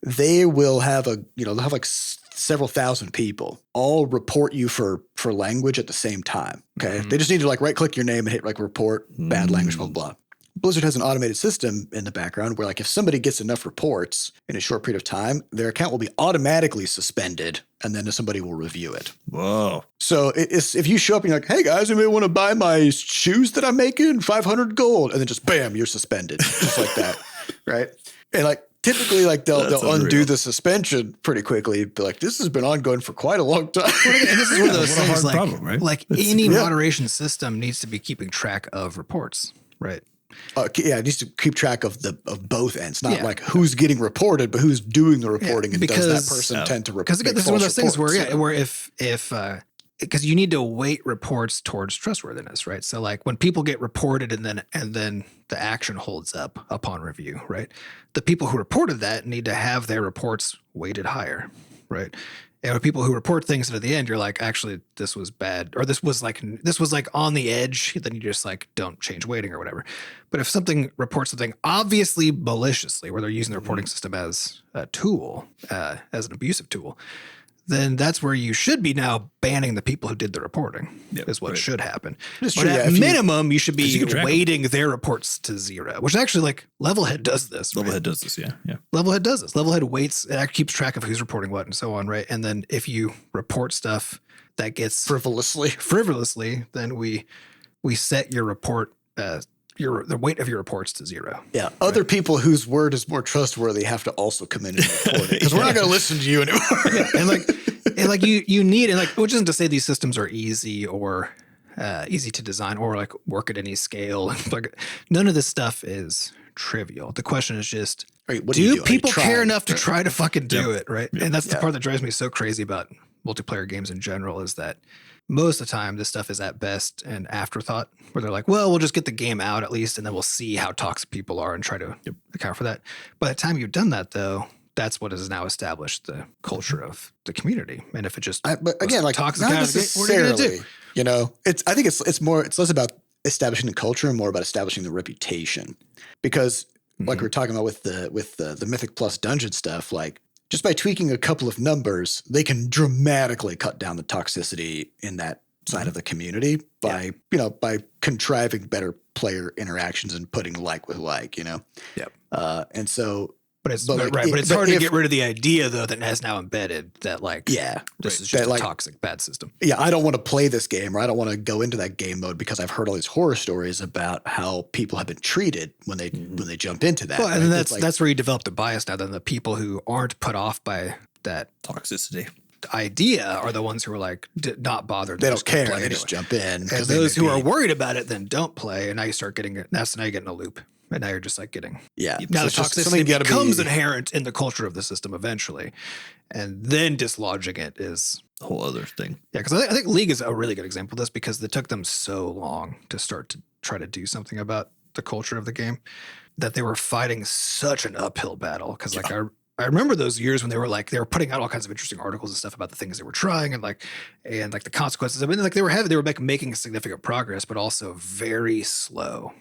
they will have they'll have like several thousand people all report you for language at the same time. Okay. They just need to like right click your name and hit like report bad language, blah, blah, blah. Blizzard has an automated system in the background where like if somebody gets enough reports in a short period of time, their account will be automatically suspended and then somebody will review it. Whoa. So it's if you show up and you're like, hey guys, anybody want to buy my shoes that I'm making? 500 gold. And then just bam, you're suspended. Just like that. Right. And like typically like they'll undo the suspension pretty quickly. But like this has been ongoing for quite a long time. And this is one of those things like, problem, right? like any moderation system needs to be keeping track of reports. Right. It needs to keep track of both ends, not like who's getting reported, but who's doing the reporting, and does that person tend to report? Because again, this is one of those things where if because you need to weight reports towards trustworthiness, right? So like when people get reported and then the action holds up upon review, right? The people who reported that need to have their reports weighted higher, right? And when people who report things, and at the end you're like, actually, this was bad, or this was like on the edge, then you just like don't change weighting or whatever. But if something reports something obviously maliciously, where they're using the reporting system as a tool, as an abusive tool, then that's where you should be now banning the people who did the reporting, is what should happen. But at minimum, you should be weighting their reports to 0, which actually like Levelhead does this. Levelhead does this, yeah. Levelhead does this. Levelhead weights, it keeps track of who's reporting what and so on, right? And then if you report stuff that gets frivolously, then we set your report, the weight of your reports to 0. Yeah. Other people whose word is more trustworthy have to also come in and report it because we're not going to listen to you anymore. And like you need, and like, which isn't to say these systems are easy or easy to design or like work at any scale. Like none of this stuff is trivial. The question is just, do people care enough to try to fucking do it? Right. And that's the part that drives me so crazy about multiplayer games in general, is that most of the time this stuff is at best an afterthought, where they're like, well, we'll just get the game out at least, and then we'll see how toxic people are and try to account for that. By the time you've done that, though, that's what has now established the culture of the community. And if it just but again, like toxic, not necessarily, you know, I think it's less about establishing the culture and more about establishing the reputation, because like we were talking about with the Mythic Plus dungeon stuff, like just by tweaking a couple of numbers, they can dramatically cut down the toxicity in that side of the community by contriving better player interactions and putting like with like, you know? Yeah. And so, but it's hard to get rid of the idea though that has now embedded that like, this is just a toxic bad system. Yeah. I don't want to play this game, or I don't want to go into that game mode because I've heard all these horror stories about how people have been treated when they jump into that. Well, and that's where you develop the bias now. Then the people who aren't put off by that toxicity idea are the ones who are like not bothered. They don't care. They just jump in. And those who are worried about it then don't play. And now you start getting it. Now you get in a loop. And now you're just like getting now the toxicity becomes inherent in the culture of the system eventually, and then dislodging it is a whole other thing. Yeah, because I think League is a really good example of this, because it took them so long to start to try to do something about the culture of the game that they were fighting such an uphill battle. Because like I remember those years when they were putting out all kinds of interesting articles and stuff about the things they were trying and the consequences. I mean, like they were making significant progress, but also very slow.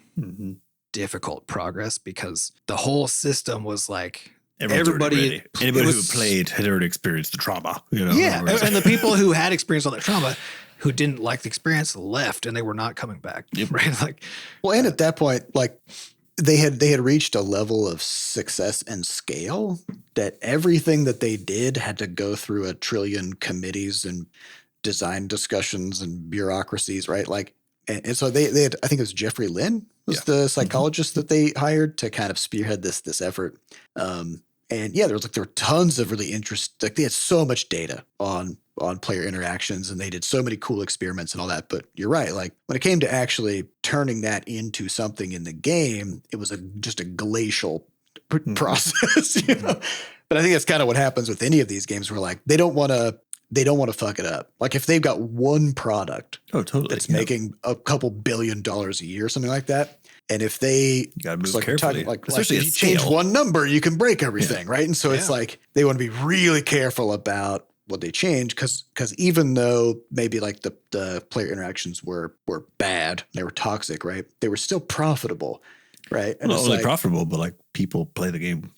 Difficult progress, because the whole system was like anybody who played had already experienced the trauma, you know. Yeah, and the people who had experienced all that trauma, who didn't like the experience, left, and they were not coming back. Right, like, well, and at that point, like they had reached a level of success and scale that everything that they did had to go through a trillion committees and design discussions and bureaucracies, right? Like, and so they had, I think it was Jeffrey Lynn was the psychologist that they hired to kind of spearhead this effort. And yeah, there were tons of really like they had so much data on player interactions, and they did so many cool experiments and all that. But you're right, like when it came to actually turning that into something in the game, it was just a glacial process. You know? But I think that's kind of what happens with any of these games, where like they don't want to fuck it up. Like if they've got one product that's making a couple $1 billion a year, something like that. And if they gotta move carefully, especially if you change one number, you can break everything, right? And so it's like they want to be really careful about what they change, because even though maybe like the player interactions were bad, they were toxic, right? They were still profitable, right? And not only profitable, but like people play the game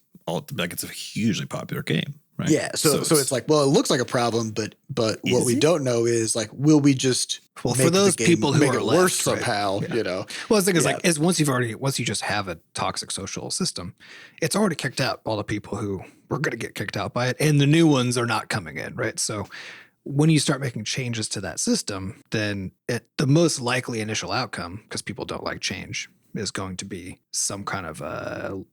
like it's a hugely popular game. Right. Yeah, so it's like, well, it looks like a problem, but what we don't know is like, will we just for those people who make are it left, worse somehow? Right? You know. Well, the thing is, like, once you just have a toxic social system, it's already kicked out all the people who were going to get kicked out by it, and the new ones are not coming in, right? So when you start making changes to that system, then the most likely initial outcome, because people don't like change, is going to be some kind of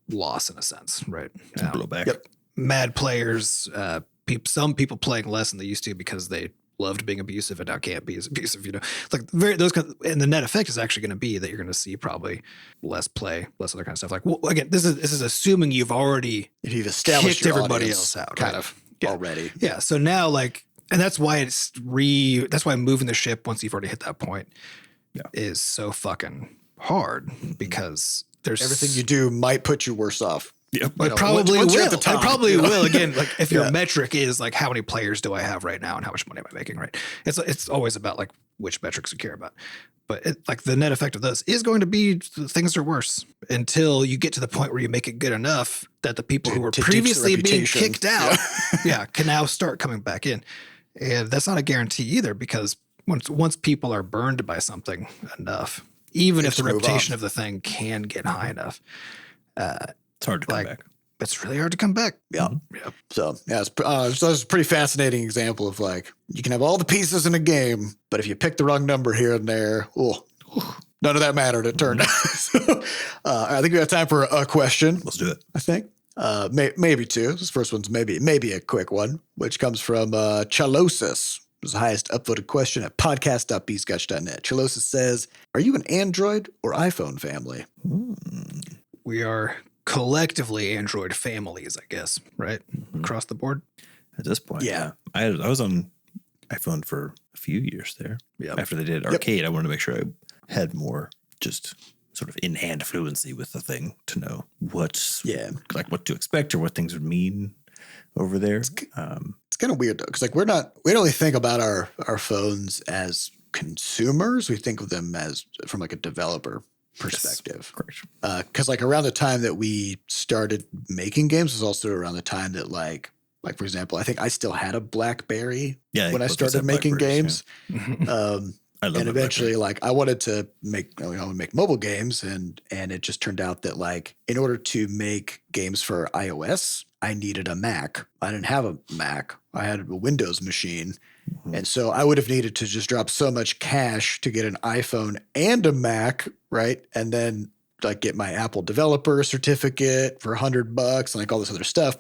loss in a sense, right? Blowback. Yep. Mad players, some people playing less than they used to because they loved being abusive and now can't be as abusive. You know, it's like and the net effect is actually going to be that you're going to see probably less play, less other kind of stuff. Like, well, again, this is assuming you've established kicked everybody else out, kind of already. Yeah. So now, like, and that's why that's why moving the ship once you've already hit that point is so fucking hard, because there's everything you do might put you worse off. Yep. It probably will. It probably will. Again, like if your Yeah. metric is like how many players do I have right now and how much money am I making, right? It's always about like which metrics you care about. But like the net effect of those is going to be things are worse until you get to the point where you make it good enough that the people who were previously being kicked out can now start coming back in. And that's not a guarantee either, because once people are burned by something enough, even if the reputation of the thing can get high enough, it's hard to come back. It's really hard to come back. Yeah. Yeah. So yeah, it's a pretty fascinating example of like, you can have all the pieces in a game, but if you pick the wrong number here and there, none of that mattered, it turned out. So, I think we have time for a question. Let's do it. I think. Maybe two. This first one's maybe a quick one, which comes from Challosis. It was the highest upvoted question at podcast.bscotch.net. Challosis says, "Are you an Android or iPhone family?" We are collectively Android families, I guess, right? Across the board. At this point, yeah. I was on iPhone for a few years there. Yeah. After they did Arcade, I wanted to make sure I had more just sort of in-hand fluency with the thing to know what to expect or what things would mean over there. It's kind of weird though, because like we don't really think about our phones as consumers. We think of them as from like a developer perspective. Because like around the time that we started making games was also around the time that like for example, I think I still had a BlackBerry when I started making games. Yeah. And eventually like I wanted to make mobile games, and it just turned out that like in order to make games for iOS, I needed a Mac. I didn't have a Mac. I had a Windows machine. And so I would have needed to just drop so much cash to get an iPhone and a Mac, right? And then like get my Apple developer certificate for $100 and like all this other stuff,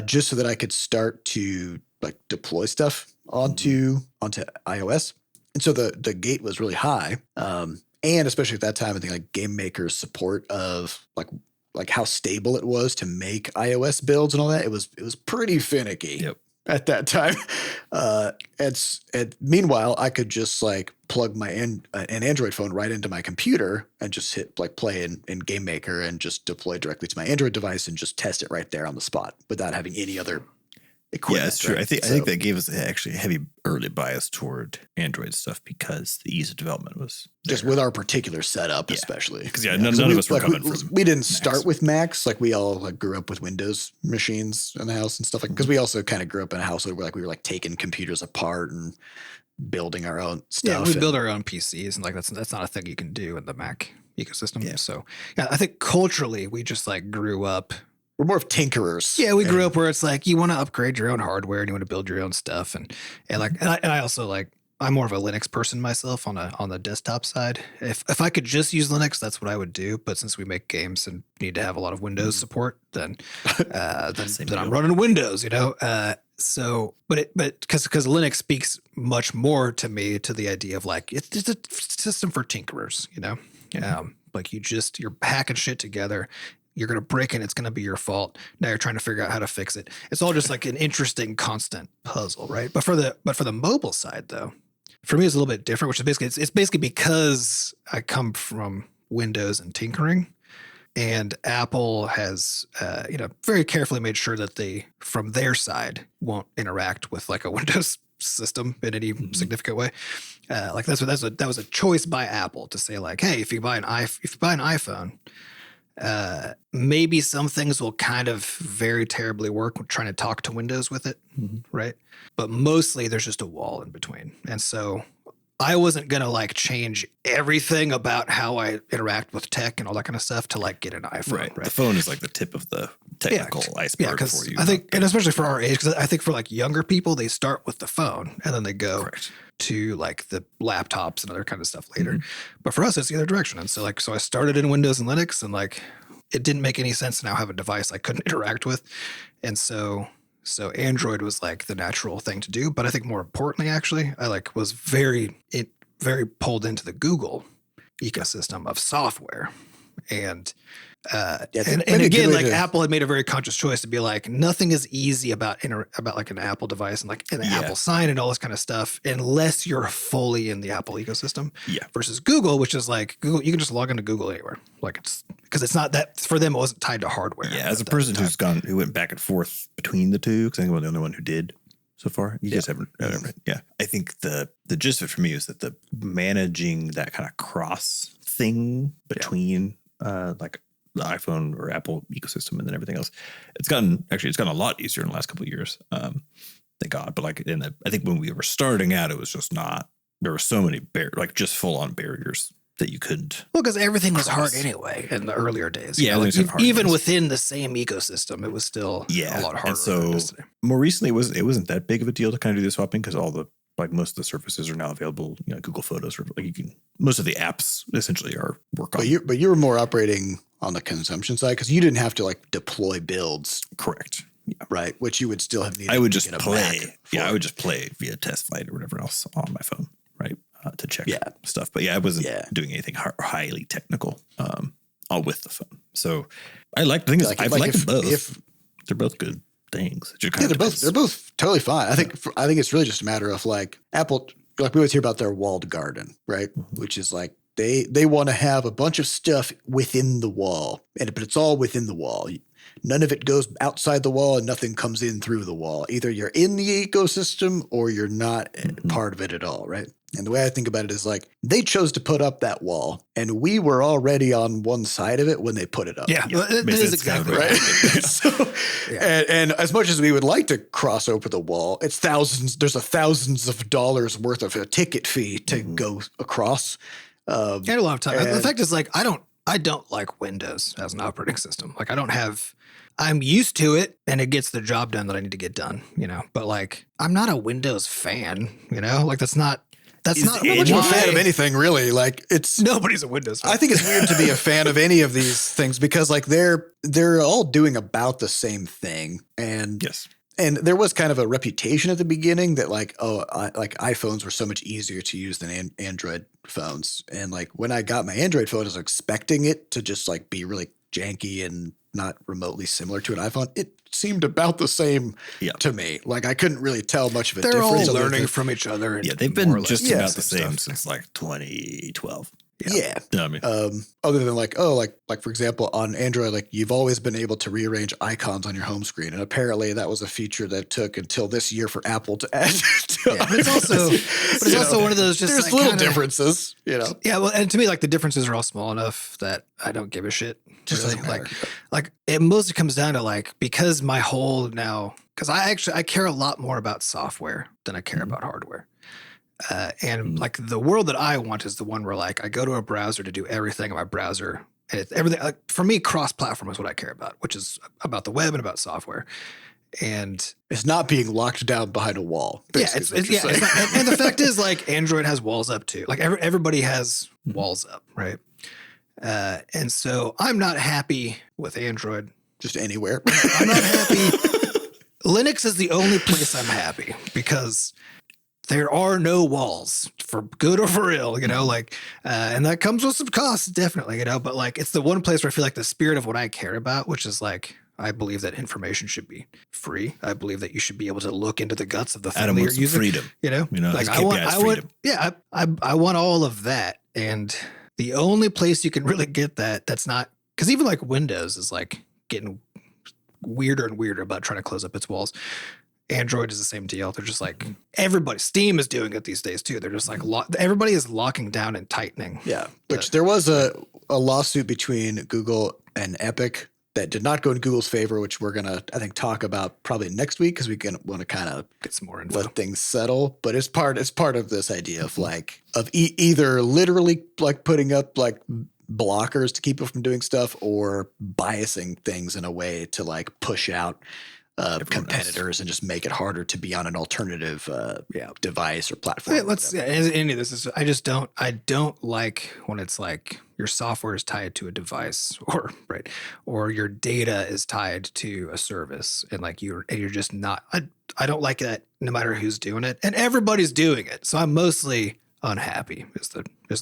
just so that I could start to like deploy stuff onto iOS. And so the gate was really high. And especially at that time, I think like Game Maker's support of like how stable it was to make iOS builds and all that, it was pretty finicky. At that time. And meanwhile, I could just like plug my an Android phone right into my computer and just hit like play in Game Maker and just deploy directly to my Android device and just test it right there on the spot without having any other equipment. Yeah, that's true. Right? I think that gave us actually a heavy early bias toward Android stuff because the ease of development was there. Just with our particular setup, especially. Because none of us were coming from we didn't start with Macs. Like we all like grew up with Windows machines in the house and stuff like. Because we also kind of grew up in a household where like we were like taking computers apart and building our own stuff. Yeah, we build our own PCs, and like that's not a thing you can do in the Mac ecosystem. Yeah. So yeah, I think culturally we just like grew up. We're more of tinkerers. Yeah, we grew up where it's like you want to upgrade your own hardware and you want to build your own stuff, and I also like I'm more of a Linux person myself on the desktop side. If I could just use Linux, that's what I would do. But since we make games and need to have a lot of Windows support, then I'm running Windows, you know. But because Linux speaks much more to me to the idea of like it's a system for tinkerers, you know. Like you're hacking shit together. You're going to break it. It's going to be your fault. Now you're trying to figure out how to fix it. It's all just like an interesting, constant puzzle, right? But for the mobile side, though, for me, it's a little bit different. Which is basically it's basically because I come from Windows and tinkering, and Apple has very carefully made sure that they, from their side, won't interact with like a Windows system in any significant way. Like that was a choice by Apple to say like, hey, if you buy an iPhone. Maybe some things will kind of very terribly work when trying to talk to Windows with it, right? But mostly there's just a wall in between. And so I wasn't going to like change everything about how I interact with tech and all that kind of stuff to like get an iPhone. Right. The phone is like the tip of the technical iceberg for you. I think, and especially for our age, because I think for like younger people, they start with the phone and then they go to like the laptops and other kind of stuff later. But for us, it's the other direction. And so I started in Windows and Linux, and like it didn't make any sense to now have a device I couldn't interact with. And so Android was like the natural thing to do. But I think more importantly, actually, I like was very pulled into the Google ecosystem of software. And again, like Apple had made a very conscious choice to be like, nothing is easy about like an Apple device and like an Apple sign and all this kind of stuff, unless you're fully in the Apple ecosystem. Yeah. Versus Google, which is like Google, you can just log into Google anywhere. Like because it's not that for them, it wasn't tied to hardware. Yeah. As a person who went back and forth between the two, because I think I'm the only one who did so far. You guys haven't. Yeah. I think the gist of it for me is that the managing that kind of cross thing between like the iPhone or Apple ecosystem and then everything else, it's gotten a lot easier in the last couple of years. Thank God. But like I think when we were starting out, it was just not. There were so many just full on barriers that you couldn't. Well, because everything was hard anyway in the earlier days. Yeah, like even within the same ecosystem, it was still a lot harder. And so more recently, it wasn't that big of a deal to kind of do the swapping because most of the services are now available. You know, Google Photos, or like most of the apps essentially work on. But you were more operating on the consumption side because you didn't have to like deploy builds. Correct. Yeah. Right. Which you would still have needed. I would just play. Yeah, I would just play via test flight or whatever else on my phone. Right. To check stuff. But I wasn't doing anything highly technical all with the phone. So I like the thing is I like them both. They're both good things. They're both totally fine. I think it's really just a matter of like Apple, like we always hear about their walled garden, right? Which is like they want to have a bunch of stuff within the wall, but it's all within the wall. None of it goes outside the wall and nothing comes in through the wall. Either you're in the ecosystem or you're not part of it at all, right? And the way I think about it is like they chose to put up that wall and we were already on one side of it when they put it up. Yeah, that is exactly right. And as much as we would like to cross over the wall, it's thousands. There's thousands of dollars worth of a ticket fee to go across. And a lot of time. The fact is like, I don't like Windows as an operating system. Like I'm used to it and it gets the job done that I need to get done, you know, but like, I'm not a Windows fan, you know, like that's not much of a fan of anything really. Like nobody's a Windows fan. I think it's weird to be a fan of any of these things because like they're all doing about the same thing. And and there was kind of a reputation at the beginning that like, like iPhones were so much easier to use than Android phones. And like when I got my Android phone, I was expecting it to just like be really janky and not remotely similar to an iPhone. It seemed about the same to me. Like I couldn't really tell much of a difference. They're all learning from each other. Yeah, they've been just about the same since like 2012. Yeah. I mean, other than like, like for example, on Android, like you've always been able to rearrange icons on your home screen. And apparently that was a feature that took until this year for Apple to add to but it's also one of those just there's little differences, you know? Yeah. Well, and to me, like the differences are all small enough that I don't give a shit. Just like it mostly comes down to like, because my whole now, because I care a lot more about software than I care about hardware. And like the world that I want is the one where like I go to a browser to do everything in my browser. And it's everything, like for me, cross-platform is what I care about, which is about the web and about software. And it's not being locked down behind a wall. Yeah, it's not, and the fact is, like, Android has walls up too. Like everybody has walls up, right? And so I'm not happy with Android. Just anywhere. I'm not happy. Linux is the only place I'm happy because there are no walls for good or for ill, you know, like, and that comes with some costs, definitely, you know, but like, it's the one place where I feel like the spirit of what I care about, which is like, I believe that information should be free. I believe that you should be able to look into the guts of the thing that you're using. Freedom, you know, like I want all of that. And the only place you can really get that's not, because even like Windows is like getting weirder and weirder about trying to close up its walls. Android is the same deal. They're just like everybody. Steam is doing it these days too. They're just like everybody is locking down and tightening. Yeah, which there was a lawsuit between Google and Epic that did not go in Google's favor, which we're gonna I think talk about probably next week because we want to kind of get some more info, let things settle. But it's part of this idea of like either literally like putting up like blockers to keep it from doing stuff or biasing things in a way to like push out competitors and just make it harder to be on an alternative device or platform. Any of this is I don't like when it's like your software is tied to a device or your data is tied to a service and like you're just not. I don't like that no matter who's doing it, and everybody's doing it. So I'm mostly unhappy is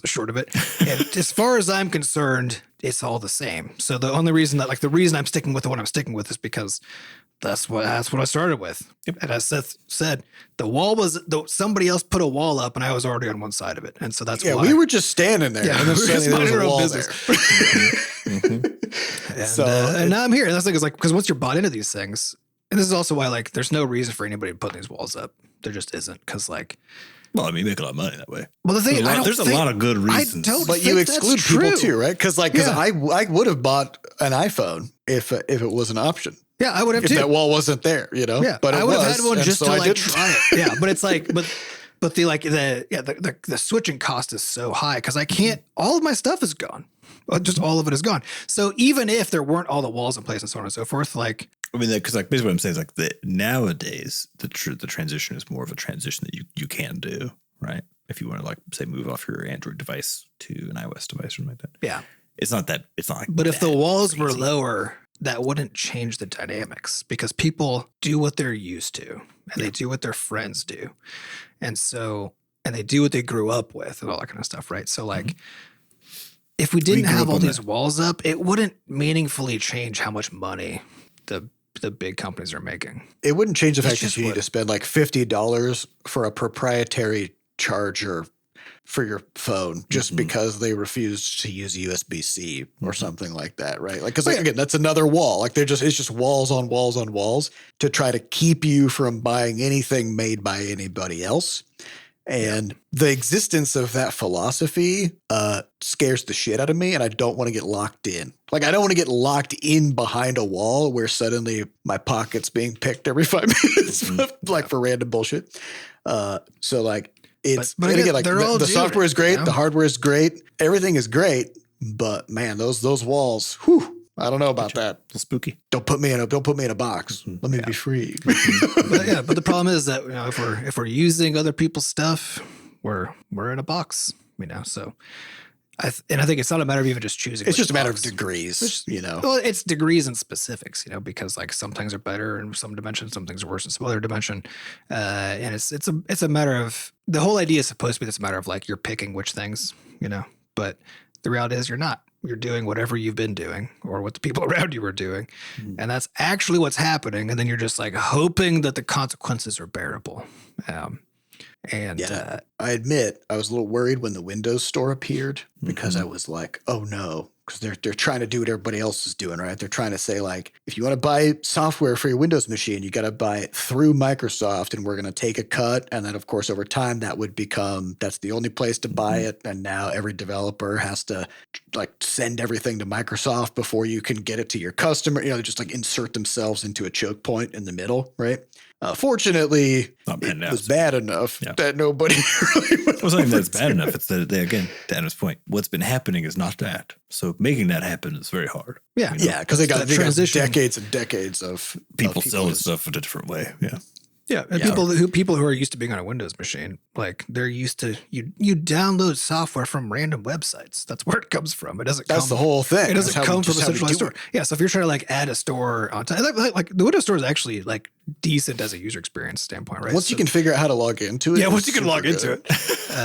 the short of it. And as far as I'm concerned, it's all the same. So the only reason I'm sticking with the one I'm sticking with is because that's what I started with. Yep. And as Seth said, the wall was somebody else put a wall up and I was already on one side of it. And so that's why we were just standing there. Yeah, and then we there was a wall business. There. And now I'm here. And that's like, it's like, because once you're bought into these things, and this is also why like there's no reason for anybody to put these walls up. There just isn't. Because like, well, I mean, you make a lot of money that way. Well, the thing there's a lot of good reasons. But you exclude people too, right? Because I would have bought an iPhone if it was an option. Yeah, I would have too. If that wall wasn't there, you know. Yeah, but I would have had one just to like try it. Yeah, but it's like, but the switching cost is so high because I can't. All of my stuff is gone. Just all of it is gone. So even if there weren't all the walls in place and so on and so forth, like. I mean, because like basically what I'm saying is like nowadays the transition is more of a transition that you can do, right? If you want to like say move off your Android device to an iOS device or something like that. Yeah, it's not like. But if the walls were lower, that wouldn't change the dynamics because people do what they're used to and they do what their friends do, and they do what they grew up with and all that kind of stuff, right? So like. If we didn't have all these walls up, it wouldn't meaningfully change how much money the big companies are making. It wouldn't change the fact that you need to spend like $50 for a proprietary charger for your phone just because they refuse to use USB-C or something like that, right? Like, because again, that's another wall. Like it's just walls on walls on walls to try to keep you from buying anything made by anybody else. And the existence of that philosophy scares the shit out of me, and I don't want to get locked in. Like, I don't want to get locked in behind a wall where suddenly my pocket's being picked every 5 minutes, like for random bullshit. So like it's but again, like the software is great, you know? The hardware is great, everything is great, but man, those walls, whew. I don't know about that. It's spooky. Don't put me in a box. Let me be free. but the problem is that if we're using other people's stuff, we're in a box. So I think it's not a matter of even just choosing. It's just a matter of degrees. Well, it's degrees and specifics. Because like some things are better in some dimension, some things are worse in some other dimension, and it's a matter of the whole idea is supposed to be this matter of like you're picking which things. But the reality is you're not. You're doing whatever you've been doing or what the people around you are doing. And that's actually what's happening. And then you're just like hoping that the consequences are bearable. I admit I was a little worried when the Windows Store appeared because I was like, oh no, because they're trying to do what everybody else is doing, right? They're trying to say like, if you want to buy software for your Windows machine, you got to buy it through Microsoft and we're going to take a cut. And then of course, over time that would become, that's the only place to buy it. And now every developer has to like send everything to Microsoft before you can get it to your customer, they just like insert themselves into a choke point in the middle, right? Fortunately, it was bad enough that nobody really went. It wasn't even that it's bad enough. It's that again, to Adam's point, what's been happening is not that. So making that happen is very hard. Yeah, because they got decades and decades of people selling stuff in a different way. Yeah. Yeah, and people who are used to being on a Windows machine, like they're used to you download software from random websites. That's where it comes from. It doesn't. That's the whole thing. It doesn't come from a centralized store. Yeah, so if you're trying to like add a store on time, like the Windows Store is actually like decent as a user experience standpoint, right? Once you can figure out how to log into it. Yeah, once you can log into it,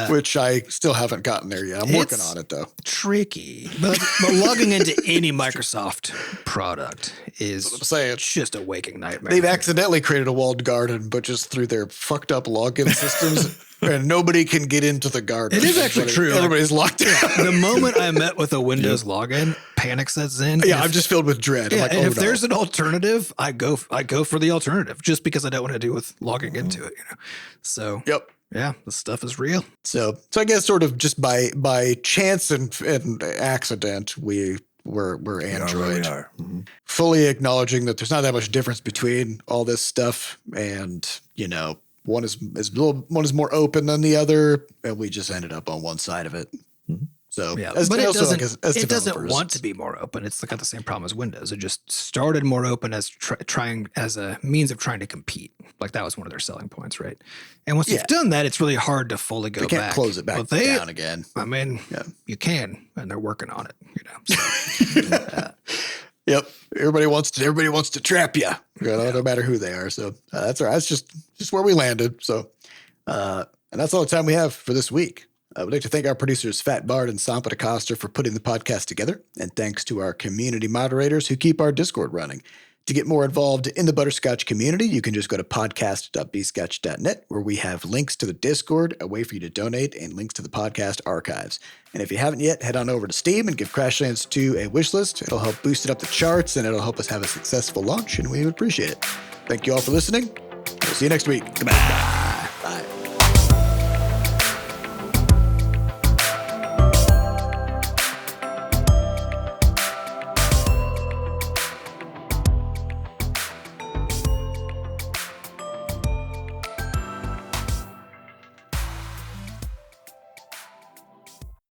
which I still haven't gotten there yet. I'm working on it though. Tricky, but logging into any Microsoft product is just a waking nightmare. They've accidentally created a walled garden, but just through their fucked up login systems, and nobody can get into the garden. It is actually true. Everybody's locked out. The moment I met with a Windows login, panic sets in. Yeah, I'm just filled with dread. I'm like, if there's an alternative, I go for the alternative just because I don't want to deal with logging into it. So yeah, the stuff is real. So I guess sort of just by chance and accident, we're Android. We are. Mm-hmm. Fully acknowledging that there's not that much difference between all this stuff, and one is more open than the other, and we just ended up on one side of it. Mm-hmm. So but it doesn't want to be more open. It's got the same problem as Windows. It just started more open as trying as a means of trying to compete. Like that was one of their selling points, right? And once you've done that, it's really hard to fully go back. They can't close it back down again. I mean, you can, and they're working on it. So. Yep. Everybody wants to trap you. No matter who they are. So that's all right. That's just where we landed. So and that's all the time we have for this week. I would like to thank our producers, Fat Bard and Sampa DeCoster, for putting the podcast together. And thanks to our community moderators who keep our Discord running. To get more involved in the Butterscotch community, you can just go to podcast.bscotch.net, where we have links to the Discord, a way for you to donate, and links to the podcast archives. And if you haven't yet, head on over to Steam and give Crashlands 2 a wish list. It'll help boost it up the charts, and it'll help us have a successful launch, and we would appreciate it. Thank you all for listening. We'll see you next week. Goodbye.